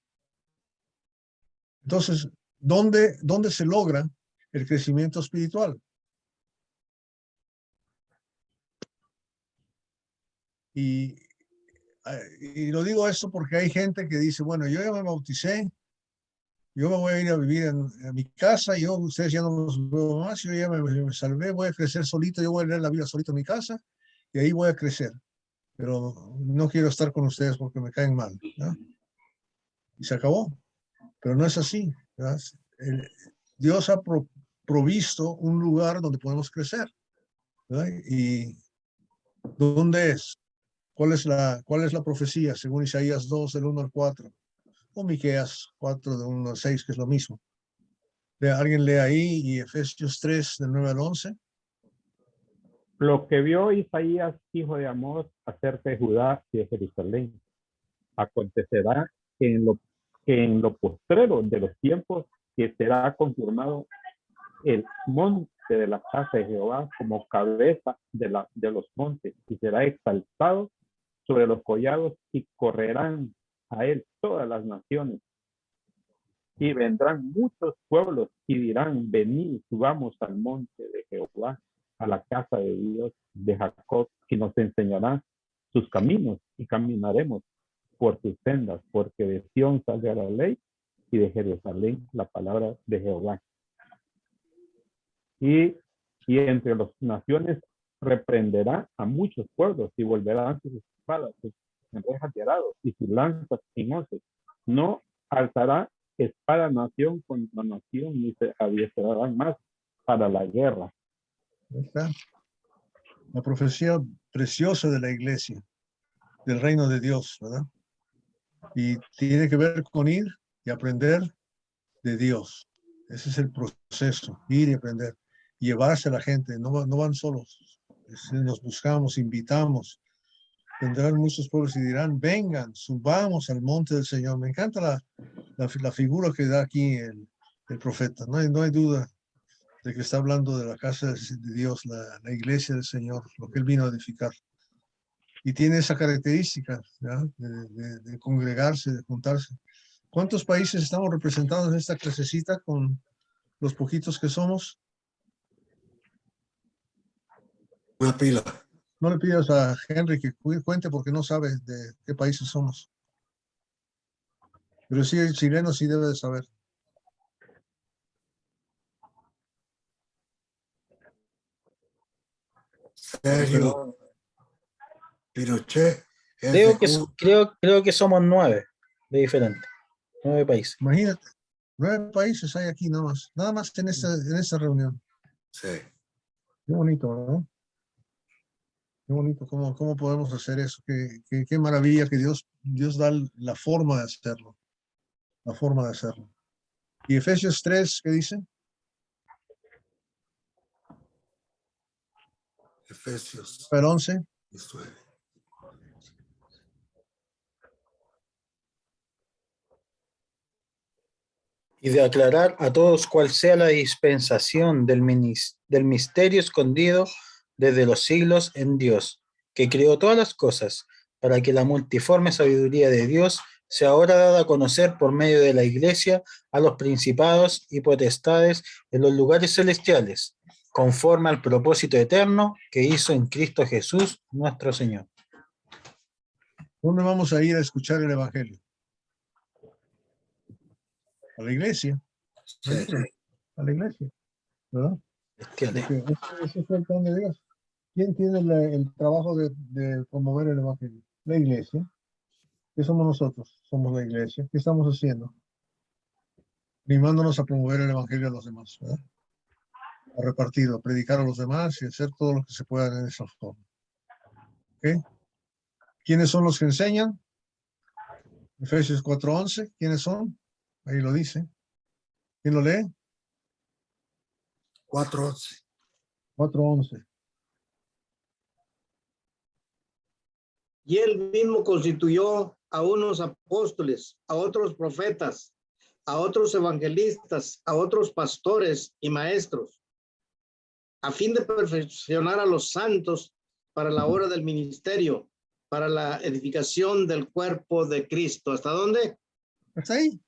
Entonces, ¿dónde se logra el crecimiento espiritual? Y lo digo esto porque hay gente que dice, bueno, yo ya me bauticé, yo me voy a ir a vivir en mi casa, yo, ustedes ya no los veo más, yo ya me salvé, voy a crecer solito, yo voy a leer la Biblia solito en mi casa, y ahí voy a crecer. Pero no quiero estar con ustedes porque me caen mal, ¿no? Y se acabó. Pero no es así, ¿verdad? Dios ha provisto un lugar donde podemos crecer, ¿verdad? ¿Y dónde es? ¿Cuál es la profecía? Según Isaías 2, del 1 al 4, o Miqueas 4, del 1 al 6, que es lo mismo. Alguien lee ahí, y Efesios 3, del 9 al 11. Lo que vio Isaías, hijo de Amós, acerca de Judá y de Jerusalén, acontecerá que en lo postrero de los tiempos, que será confirmado el monte de la casa de Jehová como cabeza de los montes, y será exaltado sobre los collados, y correrán a él todas las naciones. Y vendrán muchos pueblos y dirán: venid, subamos al monte de Jehová, a la casa de Dios de Jacob, y nos enseñará sus caminos, y caminaremos por sus sendas, porque de Sión saldrá la ley, y de Jerusalén la palabra de Jehová. Y entre las naciones reprenderá a muchos pueblos, y volverán sus espadas en rejas de arado, y sus lanzas en hoces. No alzará espada nación contra nación, ni se adiestrarán más para la guerra. Ahí está. La profecía preciosa de la iglesia, del reino de Dios, ¿verdad? Y tiene que ver con ir y aprender de Dios. Ese es el proceso, ir y aprender, llevarse a la gente. No van solos, nos buscamos, invitamos. Vendrán muchos pueblos y dirán: vengan, subamos al monte del Señor. Me encanta la figura que da aquí el profeta. No hay duda de que está hablando de la casa de Dios, la iglesia del Señor, lo que él vino a edificar. Y tiene esa característica, ¿verdad? De congregarse, de juntarse. ¿Cuántos países estamos representados en esta clasecita con los poquitos que somos? Una pila. No le pidas a Henry que cuente porque no sabe de qué países somos. Pero sí, el chileno sí debe de saber. Sergio, Pinochet es Creo de que, Cuba. creo que somos 9 de diferentes. 9 países. Imagínate, 9 países hay aquí nada más en esta reunión. Sí. Qué bonito, ¿no? Qué bonito, ¿cómo podemos hacer eso? Qué maravilla que Dios da la forma de hacerlo. La forma de hacerlo. ¿Y Efesios 3, qué dice? Efesios El 11. 19. Y de aclarar a todos cuál sea la dispensación del misterio escondido desde los siglos en Dios, que creó todas las cosas, para que la multiforme sabiduría de Dios sea ahora dada a conocer por medio de la Iglesia a los principados y potestades en los lugares celestiales, conforme al propósito eterno que hizo en Cristo Jesús nuestro Señor. ¿Dónde vamos a ir a escuchar el Evangelio? A la iglesia. Sí. A la iglesia, ¿verdad? Celestiales. Porque ese es el plan de Dios. ¿Quién tiene el trabajo de promover el Evangelio? La iglesia. ¿Qué somos nosotros? Somos la iglesia. ¿Qué estamos haciendo? Animándonos a promover el Evangelio a los demás, ¿verdad? A repartirlo, a predicar a los demás y hacer todo lo que se pueda en esa forma. ¿Ok? ¿Quiénes son los que enseñan? Efesios 4:11. ¿Quiénes son? Ahí lo dice. ¿Quién lo lee? 4:11. 4:11. Y él mismo constituyó a unos apóstoles, a otros profetas, a otros evangelistas, a otros pastores y maestros, a fin de perfeccionar a los santos para la obra del ministerio, para la edificación del cuerpo de Cristo. ¿Hasta dónde? Hasta ahí.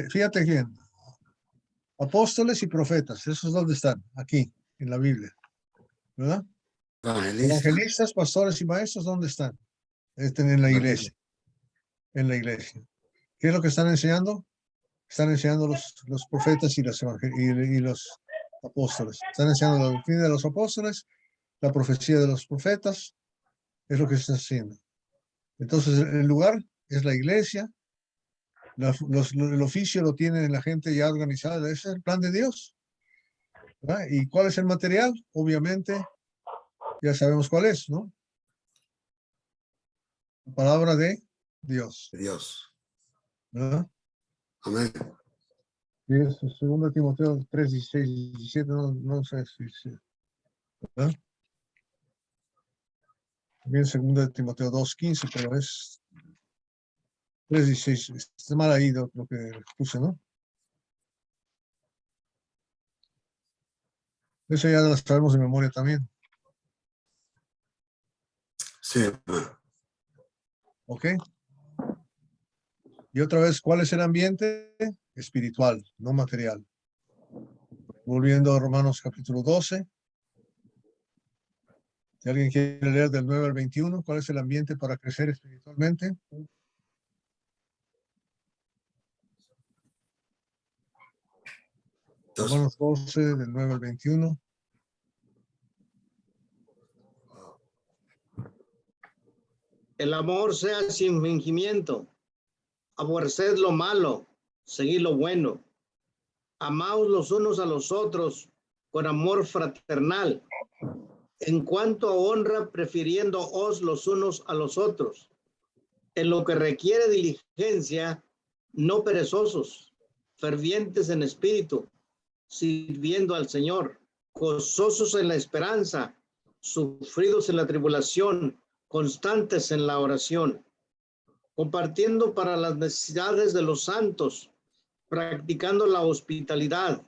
Fíjate quién. Apóstoles y profetas, esos dónde están, aquí, en la Biblia, ¿verdad? Evangelistas, pastores y maestros, ¿dónde están? Están en la iglesia. En la iglesia. ¿Qué es lo que están enseñando? están enseñando los profetas y los apóstoles. Están enseñando la doctrina de los apóstoles, la profecía de los profetas, es lo que se está haciendo. Entonces, el lugar es la iglesia, el oficio lo tiene la gente ya organizada, ese es el plan de Dios. ¿Verdad? ¿Y cuál es el material? Obviamente, ya sabemos cuál es, ¿no? La palabra de Dios. Dios. ¿Verdad? Amén. Y es 2 Timoteo 3, 16, 17, no sé si... ¿verdad? También 2 Timoteo 2, 15, pero es 3, 16. Está mal ahí lo que puse, ¿no? Eso ya lo sabemos de memoria también. Sí, hermano. ¿Ok? Y otra vez, ¿cuál es el ambiente? Espiritual, no material. Volviendo a Romanos capítulo 12. Si alguien quiere leer del 9 al 21, ¿cuál es el ambiente para crecer espiritualmente? Romanos 12, del 9 al 21. El amor sea sin fingimiento. Aborreced lo malo, seguid lo bueno. Amaos los unos a los otros con amor fraternal. En cuanto a honra, prefiriéndoos los unos a los otros. En lo que requiere diligencia, no perezosos, fervientes en espíritu, sirviendo al Señor, gozosos en la esperanza, sufridos en la tribulación, constantes en la oración, compartiendo para las necesidades de los santos, practicando la hospitalidad.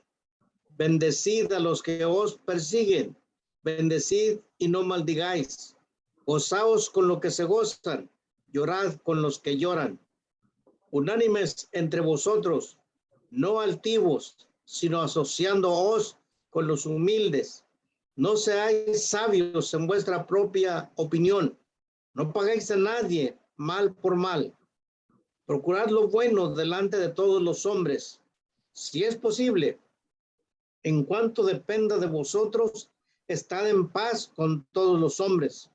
Bendecid a los que os persiguen, bendecid y no maldigáis. Gozaos con lo que se gozan, llorad con los que lloran. Unánimes entre vosotros, no altivos, sino asociándoos con los humildes. No seáis sabios en vuestra propia opinión. No paguéis a nadie mal por mal. Procurad lo bueno delante de todos los hombres. Si es posible, en cuanto dependa de vosotros, estad en paz con todos los hombres.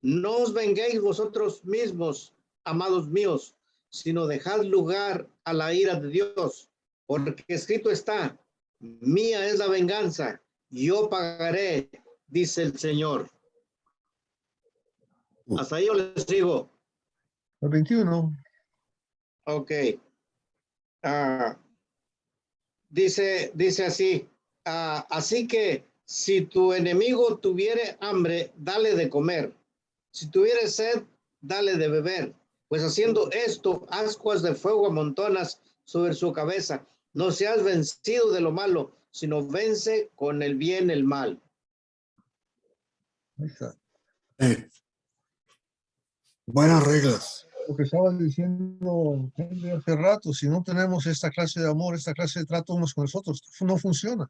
No os venguéis vosotros mismos, amados míos, sino dejad lugar a la ira de Dios, porque escrito está, mía es la venganza, yo pagaré, dice el Señor. Hasta ahí yo les digo. El 21. Ok. Dice así. Así que si tu enemigo tuviere hambre, dale de comer. Si tuviere sed, dale de beber. Pues haciendo esto, ascuas de fuego amontonas sobre su cabeza. No seas vencido de lo malo, sino vence con el bien el mal. Ahí está. Buenas reglas. Lo que estaba diciendo Henry hace rato, si no tenemos esta clase de amor, esta clase de trato unos con los otros, no funciona.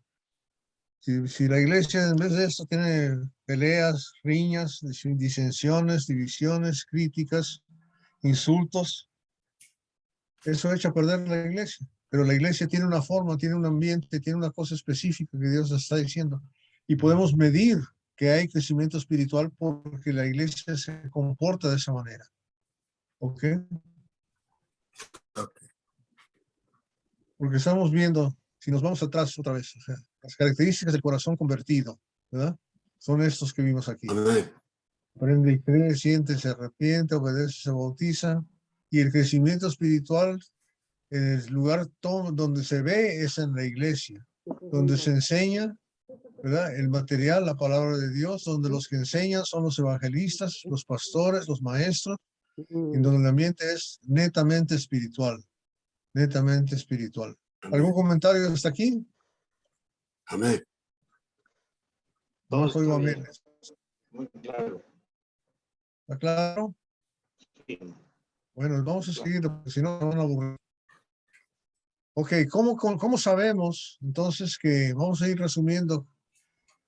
Si la iglesia en vez de esto tiene peleas, riñas, disensiones, divisiones, críticas, insultos, eso echa a perder la iglesia. Pero la iglesia tiene una forma, tiene un ambiente, tiene una cosa específica que Dios está diciendo. Y podemos medir que hay crecimiento espiritual porque la iglesia se comporta de esa manera. ¿Ok? Porque estamos viendo, si nos vamos atrás otra vez, o sea, las características del corazón convertido, ¿verdad? Son estos que vimos aquí. Amén. Aprende y cree, siente, se arrepiente, obedece, se bautiza. Y el crecimiento espiritual, en el lugar donde se ve, es en la iglesia, donde se enseña, ¿verdad? El material, la palabra de Dios, donde los que enseñan son los evangelistas, los pastores, los maestros, en donde el ambiente es netamente espiritual. Netamente espiritual. ¿Algún comentario hasta aquí? Amén. No os oigo amén. Muy claro. ¿Está claro? Sí. Bueno, vamos a seguir, porque si no, van a aburrir. Ok, ¿cómo sabemos entonces que, vamos a ir resumiendo,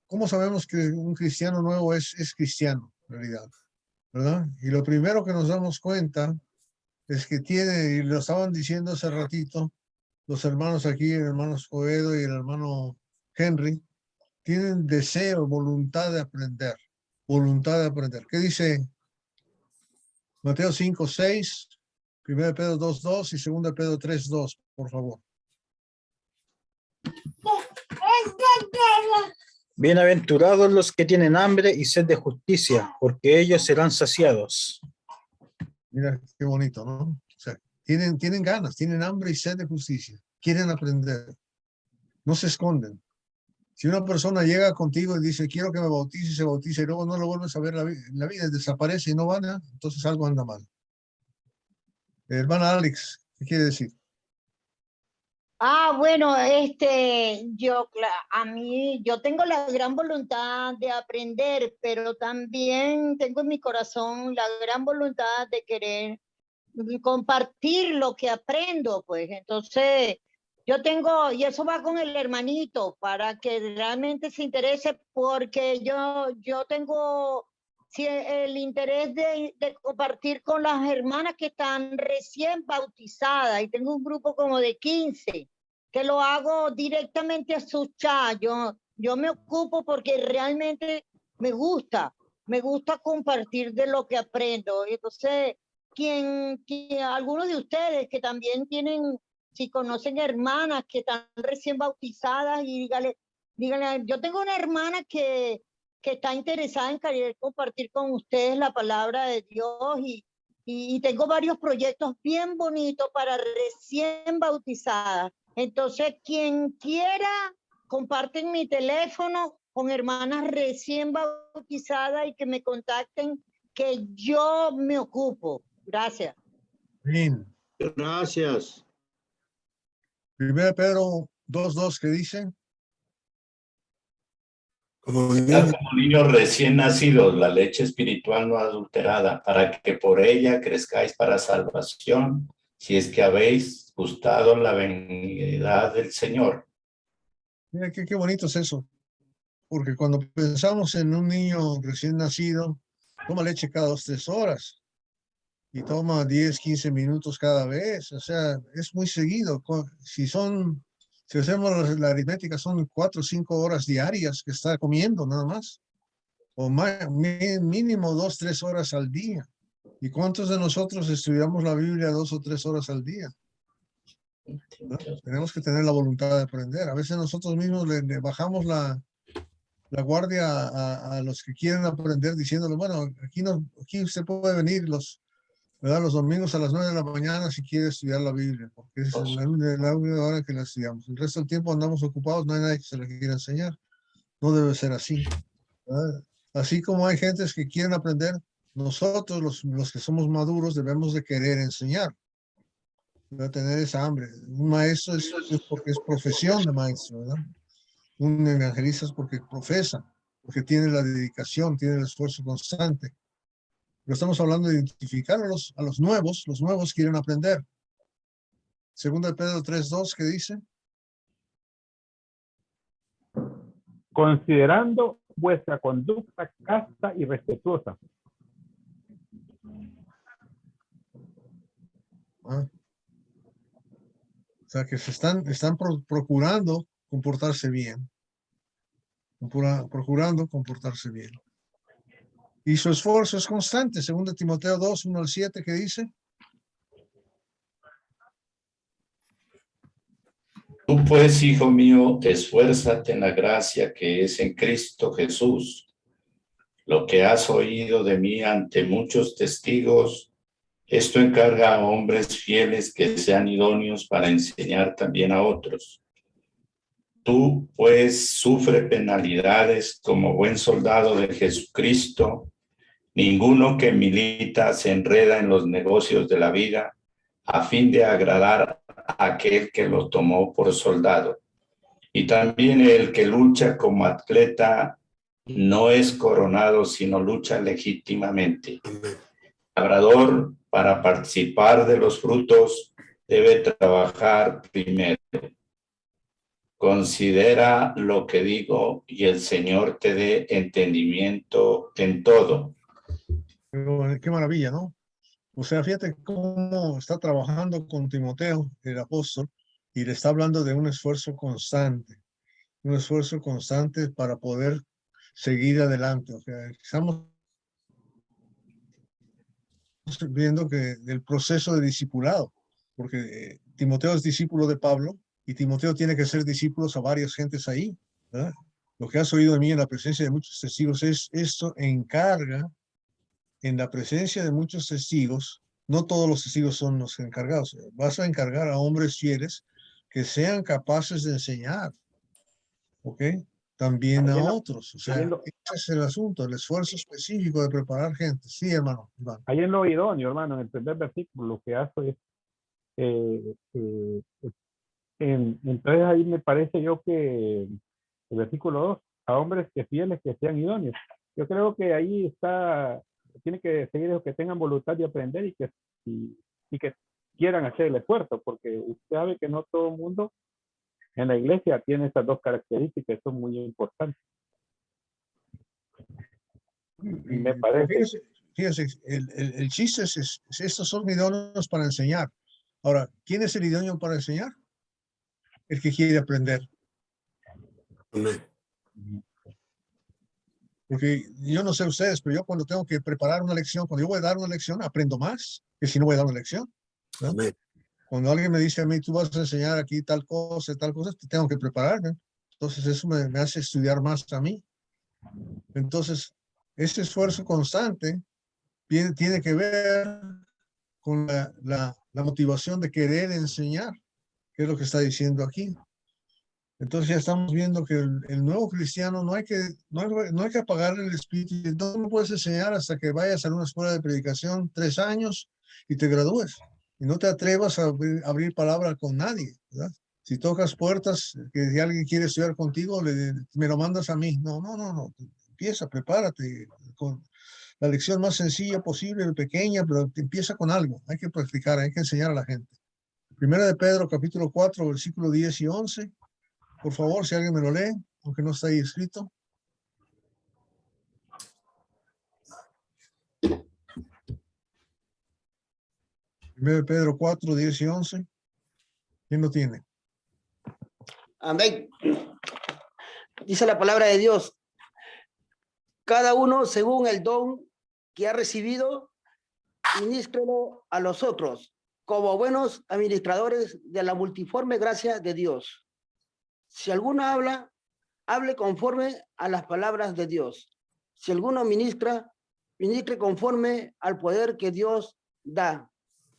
cómo sabemos que un cristiano nuevo es cristiano, en realidad? ¿Verdad? Y lo primero que nos damos cuenta es que tiene, y lo estaban diciendo hace ratito, los hermanos aquí, el hermano Escobedo y el hermano Henry, tienen deseo, voluntad de aprender. Voluntad de aprender. ¿Qué dice Mateo 5:6, 1 Pedro 2:2 y 2 Pedro 3:2, por favor? Bienaventurados los que tienen hambre y sed de justicia, porque ellos serán saciados. Mira qué bonito, ¿no? O sea, tienen ganas, tienen hambre y sed de justicia. Quieren aprender. No se esconden. Si una persona llega contigo y dice, quiero que me bautice, se bautiza y luego no lo vuelves a ver en la vida, desaparece y no van, entonces algo anda mal. Hermana Alex, ¿qué quiere decir? Bueno, yo tengo la gran voluntad de aprender, pero también tengo en mi corazón la gran voluntad de querer compartir lo que aprendo, pues. Entonces, y eso va con el hermanito, para que realmente se interese, porque yo tengo el interés de compartir con las hermanas que están recién bautizadas, y tengo un grupo como de 15, que lo hago directamente a sus chats. Yo me ocupo porque realmente me gusta compartir de lo que aprendo. Entonces, algunos de ustedes que también tienen, si conocen hermanas que están recién bautizadas, y díganle, yo tengo una hermana que está interesada en querer compartir con ustedes la palabra de Dios, y tengo varios proyectos bien bonitos para recién bautizadas. Entonces, quien quiera, comparten mi teléfono con hermanas recién bautizadas y que me contacten, que yo me ocupo. Gracias. Bien. Gracias. 1 Pedro 2:2, ¿qué dice? Como Ya como niños recién nacidos, la leche espiritual no adulterada, para que por ella crezcáis para salvación, si es que habéis gustado la venidad del Señor. Mira qué bonito es eso. Porque cuando pensamos en un niño recién nacido, toma leche cada 2-3 horas y toma 10-15 minutos cada vez. O sea, es muy seguido. Si hacemos la aritmética, son 4 o 5 horas diarias que está comiendo nada más. O mínimo 2-3 horas al día. ¿Y cuántos de nosotros estudiamos la Biblia 2 o 3 horas al día? ¿No? Tenemos que tener la voluntad de aprender. A veces nosotros mismos le bajamos la guardia a los que quieren aprender, diciéndole, bueno, aquí usted puede venir los domingos a las 9 de la mañana si quiere estudiar la Biblia, porque es la única hora que la estudiamos. El resto del tiempo andamos ocupados, no hay nadie que se la quiera enseñar. No debe ser así, ¿verdad? Así como hay gentes que quieren aprender, nosotros los que somos maduros debemos de querer enseñar, de tener esa hambre. Un maestro es porque es profesión de maestro, ¿verdad? Un evangelista es porque profesa, porque tiene la dedicación, tiene el esfuerzo constante. Pero estamos hablando de identificar a los nuevos quieren aprender. 2 Pedro 3:2, ¿qué dice? Considerando vuestra conducta casta y respetuosa. O sea, que están procurando comportarse bien. Procurando comportarse bien. Y su esfuerzo es constante. 2 Timoteo 2:1-7, ¿qué dice? Tú pues, hijo mío, esfuérzate en la gracia que es en Cristo Jesús. Lo que has oído de mí ante muchos testigos, esto encarga a hombres fieles que sean idóneos para enseñar también a otros. Tú, pues, sufre penalidades como buen soldado de Jesucristo. Ninguno que milita se enreda en los negocios de la vida a fin de agradar a aquel que lo tomó por soldado. Y también el que lucha como atleta no es coronado, sino lucha legítimamente. amén. Labrador, para participar de los frutos, debe trabajar primero. Considera lo que digo y el Señor te dé entendimiento en todo. Qué maravilla, ¿no? O sea, fíjate cómo está trabajando con Timoteo, el apóstol, Y le está hablando de un esfuerzo constante para poder seguir adelante. O sea, estamos viendo que el proceso de discipulado, porque Timoteo es discípulo de Pablo y Timoteo tiene que ser discípulos a varias gentes ahí, ¿verdad? Lo que has oído de mí en la presencia de muchos testigos es esto encarga en la presencia de muchos testigos. No todos los testigos son los encargados. Vas a encargar a hombres fieles que sean capaces de enseñar, ¿ok? También Ahí a en lo, otros. O ahí sea, en lo, ese es el asunto, el esfuerzo específico de preparar gente. Sí, hermano. Iván. ahí en lo idóneo, hermano, en el primer versículo, lo que hace es, eh, eh, entonces ahí me parece yo que el versículo 2, a hombres que fieles que sean idóneos. Yo creo que ahí está, tiene que seguir los que tengan voluntad de aprender y que quieran hacer el esfuerzo, porque usted sabe que no todo el mundo en la iglesia tiene estas dos características, son muy importantes. Y me Pero parece, fíjese, el chiste estos son idóneos para enseñar. Ahora, ¿quién es el idóneo para enseñar? El que quiere aprender. Amén. Porque yo no sé ustedes, pero yo cuando tengo que preparar una lección, cuando yo voy a dar una lección, aprendo más que si no voy a dar una lección, ¿no? Amén. Cuando alguien me dice a mí, tú vas a enseñar aquí tal cosa, tengo que prepararme. Entonces eso me hace estudiar más a mí. Entonces, ese esfuerzo constante tiene que ver con la motivación de querer enseñar, que es lo que está diciendo aquí. Entonces ya estamos viendo que el nuevo cristiano no hay que apagarle el espíritu. No puedes enseñar hasta que vayas a una escuela de predicación 3 años y te gradúes. Y no te atrevas a abrir palabra con nadie, ¿verdad? Si tocas puertas, que si alguien quiere estudiar contigo, me lo mandas a mí. No. Empieza, prepárate con la lección más sencilla posible, pequeña, pero empieza con algo. Hay que practicar, hay que enseñar a la gente. Primera de Pedro, capítulo 4, versículo 10 y 11. Por favor, si alguien me lo lee, aunque no está ahí escrito. 1 Pedro 4, 10 y 11. ¿Quién lo tiene? Amén. Dice la palabra de Dios. Cada uno según el don que ha recibido, ministrelo a los otros, como buenos administradores de la multiforme gracia de Dios. Si alguno habla, hable conforme a las palabras de Dios. Si alguno ministra, ministre conforme al poder que Dios da,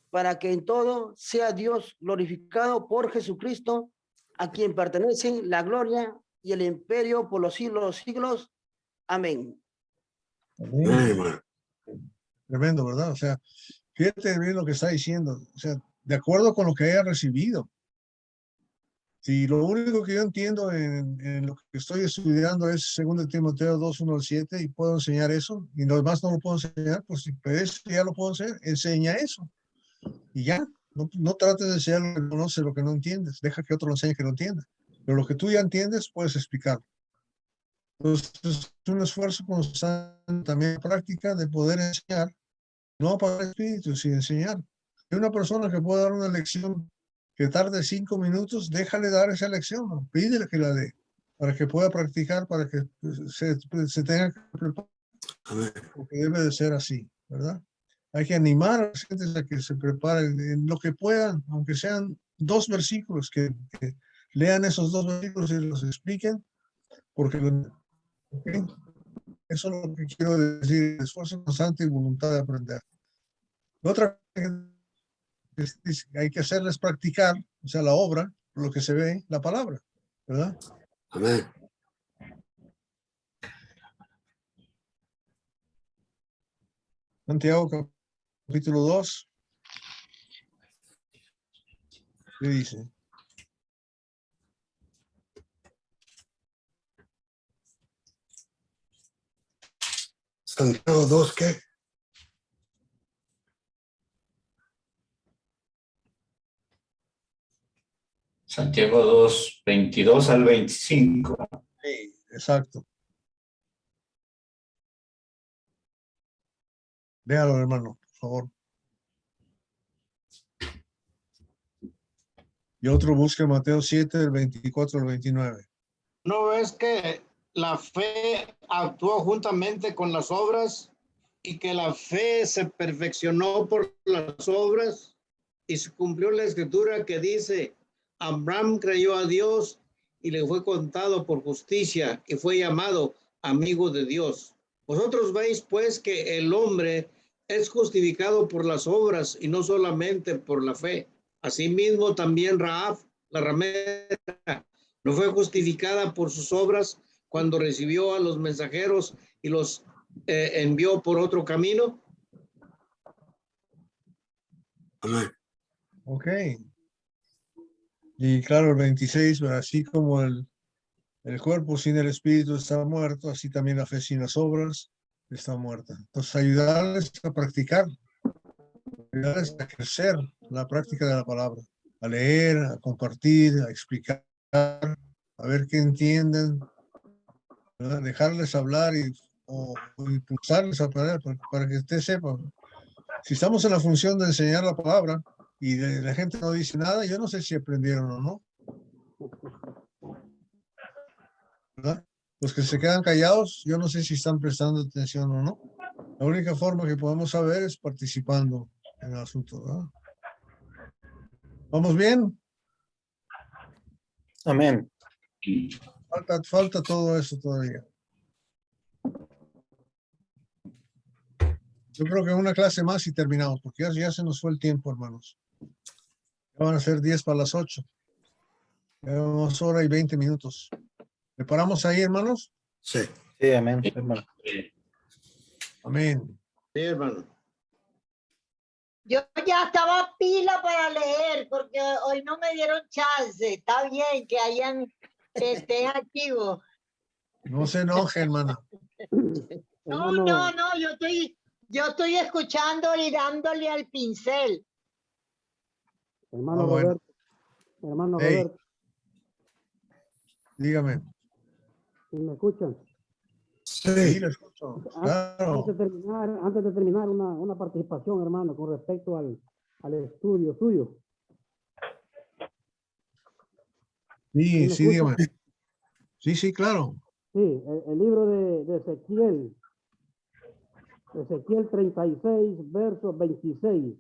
para que en todo sea Dios glorificado por Jesucristo, a quien pertenecen la gloria y el imperio por los siglos de los siglos. Amén. Amén, hermano. Tremendo, ¿verdad? O sea, fíjate bien lo que está diciendo. O sea, de acuerdo con lo que haya recibido. Si lo único que yo entiendo en lo que estoy estudiando es 2 Timoteo 2, 1 al 7 y puedo enseñar eso, y lo demás no lo puedo enseñar, pues si eso ya lo puedo hacer, enseña eso. Y ya, no trates de enseñar lo que no conoces, lo que no entiendes. Deja que otro lo enseñe que no entienda. Pero lo que tú ya entiendes, puedes explicar. Entonces, es un esfuerzo constante también práctica de poder enseñar, no apagar el espíritu, sino enseñar. Hay una persona que puede dar una lección que tarde 5 minutos, déjale dar esa lección, ¿no? Pídele que la dé, para que pueda practicar, para que se tenga que preparar, Amén. porque debe de ser así, ¿verdad? Hay que animar a las gentes a que se preparen en lo que puedan, aunque sean 2 versículos, que lean esos 2 versículos y los expliquen, porque ¿okay? Eso es lo que quiero decir, esfuerzo constante y voluntad de aprender. La otra que hay que hacerles practicar, o sea, la obra, lo que se ve, la palabra, ¿verdad? Amén. Santiago capítulo 2, ¿qué dice? Santiago 2, ¿qué? Santiago 2, 22 al 25. Sí, exacto. Véalo, hermano, por favor. Y otro busque Mateo 7, del 24 al 29. ¿No ves que la fe actuó juntamente con las obras y que la fe se perfeccionó por las obras? Y se cumplió la escritura que dice, Abraham creyó a Dios y le fue contado por justicia y fue llamado amigo de Dios. Vosotros veis pues que el hombre es justificado por las obras y no solamente por la fe. Asimismo también Rahab, la ramera, no fue justificada por sus obras cuando recibió a los mensajeros y los envió por otro camino. Amén. Ok. Y claro, el 26, así como el cuerpo sin el espíritu está muerto, así también la fe sin las obras está muerta. Entonces, ayudarles a practicar, ayudarles a crecer la práctica de la palabra, a leer, a compartir, a explicar, a ver qué entienden, ¿verdad? Dejarles hablar o impulsarles a aprender para que usted sepa. Si estamos en la función de enseñar la palabra y la gente no dice nada, yo no sé si aprendieron o no, ¿verdad? Los que se quedan callados, yo no sé si están prestando atención o no. La única forma que podemos saber es participando en el asunto, ¿verdad? ¿Vamos bien? Amén. Falta todo eso todavía. Yo creo que una clase más y terminamos, porque ya se nos fue el tiempo, hermanos. Ya van a ser 10 para las 8. Llevamos hora y 20 minutos. ¿Le paramos ahí, hermanos? Sí. Sí, amén, hermano. Amén. Sí, hermano. Yo ya estaba pila para leer porque hoy no me dieron chance. Está bien que estén activos. No se enoje, hermana. No, yo estoy escuchando y dándole al pincel. Hermano bueno. Roberto. Hermano Hey. Roberto, Dígame. ¿sí me escuchan? Sí, lo escucho. Claro. Antes de terminar una participación, hermano, con respecto al estudio suyo. Sí, me sí, dígame. escucha? Sí, claro. Sí, el libro de Ezequiel 36, verso 26.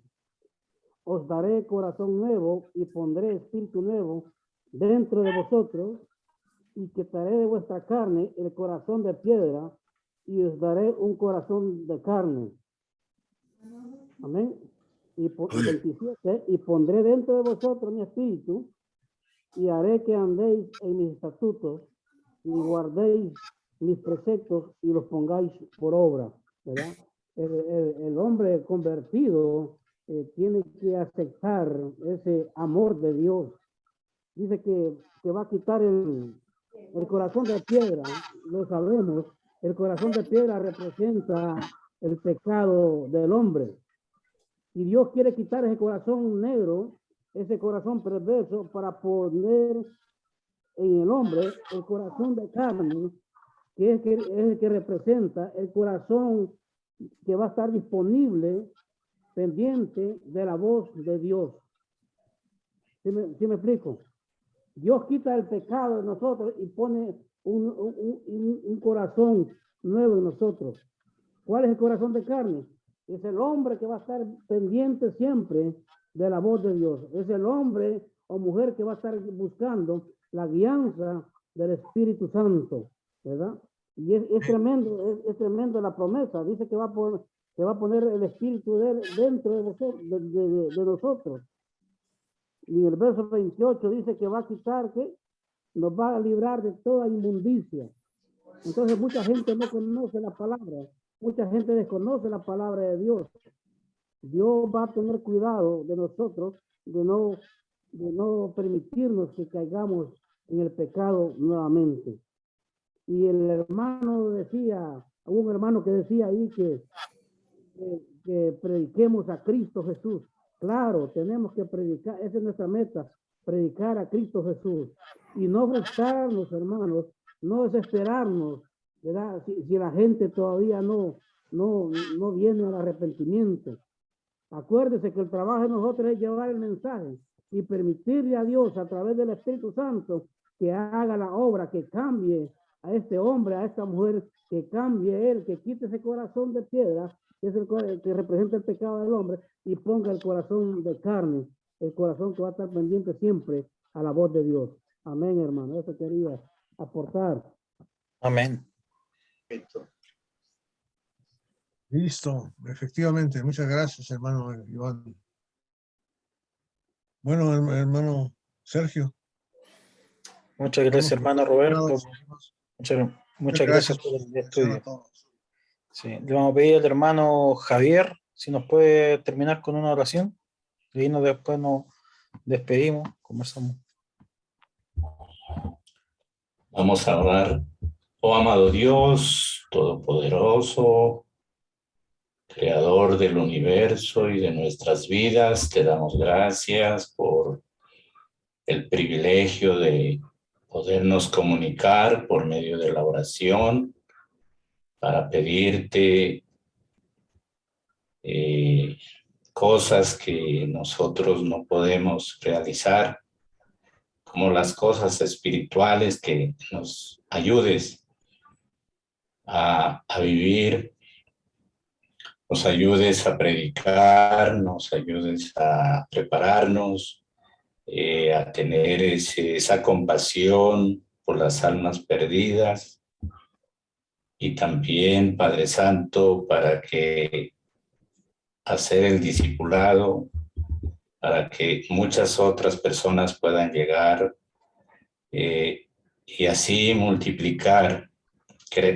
Os daré corazón nuevo y pondré espíritu nuevo dentro de vosotros y quitaré de vuestra carne el corazón de piedra y os daré un corazón de carne. Amén. Y 27, y pondré dentro de vosotros mi espíritu y haré que andéis en mis estatutos y guardéis mis preceptos y los pongáis por obra, ¿verdad? El hombre convertido tiene que aceptar ese amor de Dios. Dice que va a quitar el corazón de piedra, lo sabemos. El corazón de piedra representa el pecado del hombre. Y Dios quiere quitar ese corazón negro, ese corazón perverso, para poner en el hombre el corazón de carne, que es el que representa el corazón que va a estar disponible, pendiente de la voz de Dios. ¿Sí me explico? Dios quita el pecado de nosotros y pone un corazón nuevo en nosotros. ¿Cuál es el corazón de carne? Es el hombre que va a estar pendiente siempre de la voz de Dios. Es el hombre o mujer que va a estar buscando la guianza del Espíritu Santo, ¿verdad? Y es tremendo la promesa. Dice que va a poner el Espíritu dentro de nosotros. Y el verso 28 dice que va a quitar, que nos va a librar de toda inmundicia. Entonces mucha gente no conoce la palabra, mucha gente desconoce la palabra de Dios. Dios va a tener cuidado de nosotros, de no permitirnos que caigamos en el pecado nuevamente. Y el hermano decía, hubo un hermano que decía ahí que prediquemos a Cristo Jesús. Claro, tenemos que predicar, esa es nuestra meta, predicar a Cristo Jesús. Y no restarnos, hermanos, no desesperarnos, ¿verdad? Si la gente todavía no viene al arrepentimiento. Acuérdese que el trabajo de nosotros es llevar el mensaje y permitirle a Dios a través del Espíritu Santo que haga la obra, que cambie a este hombre, a esta mujer, que cambie él, que quite ese corazón de piedra, que es el que representa el pecado del hombre, y ponga el corazón de carne, el corazón que va a estar pendiente siempre a la voz de Dios. Amén, hermano. Eso quería aportar. Amén. Listo, efectivamente. Muchas gracias, hermano Iván. Bueno, hermano Sergio. Muchas gracias, hermano Roberto. Muchas gracias por el estudio. Sí, le vamos a pedir al hermano Javier si nos puede terminar con una oración. Y ahí después nos despedimos, conversamos. Vamos a orar. Oh amado Dios, todopoderoso, creador del universo y de nuestras vidas, te damos gracias por el privilegio de podernos comunicar por medio de la oración para pedirte cosas que nosotros no podemos realizar, como las cosas espirituales, que nos ayudes a vivir, nos ayudes a predicar, nos ayudes a prepararnos, a tener esa compasión por las almas perdidas, y también, Padre Santo, para que hacer el discipulado, para que muchas otras personas puedan llegar y así multiplicar,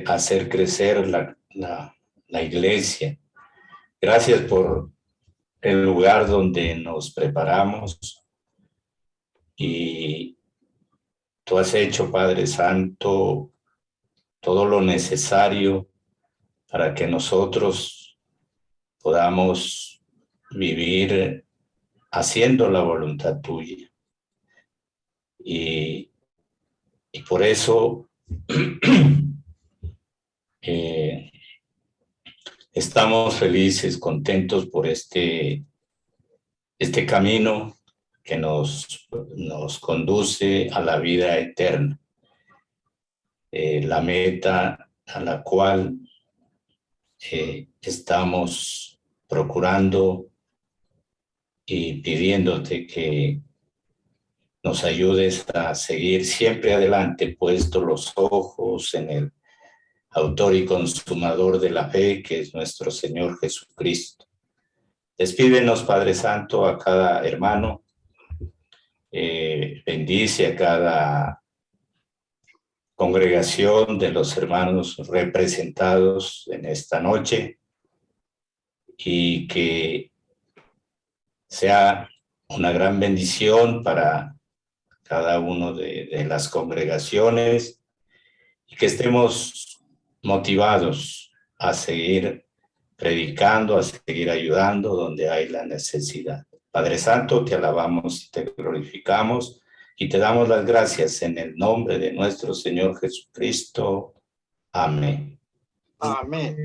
hacer crecer la iglesia. Gracias por el lugar donde nos preparamos, y tú has hecho, Padre Santo, todo lo necesario para que nosotros podamos vivir haciendo la voluntad tuya. Y por eso estamos felices, contentos por este camino que nos conduce a la vida eterna. La meta a la cual estamos procurando y pidiéndote que nos ayudes a seguir siempre adelante, puesto los ojos en el autor y consumador de la fe, que es nuestro Señor Jesucristo. Despídenos, Padre Santo, a cada hermano. Bendice a cada congregación de los hermanos representados en esta noche, y que sea una gran bendición para cada uno de las congregaciones, y que estemos motivados a seguir predicando, a seguir ayudando donde hay la necesidad. Padre Santo, te alabamos y te glorificamos y te damos las gracias en el nombre de nuestro Señor Jesucristo. Amén. Amén.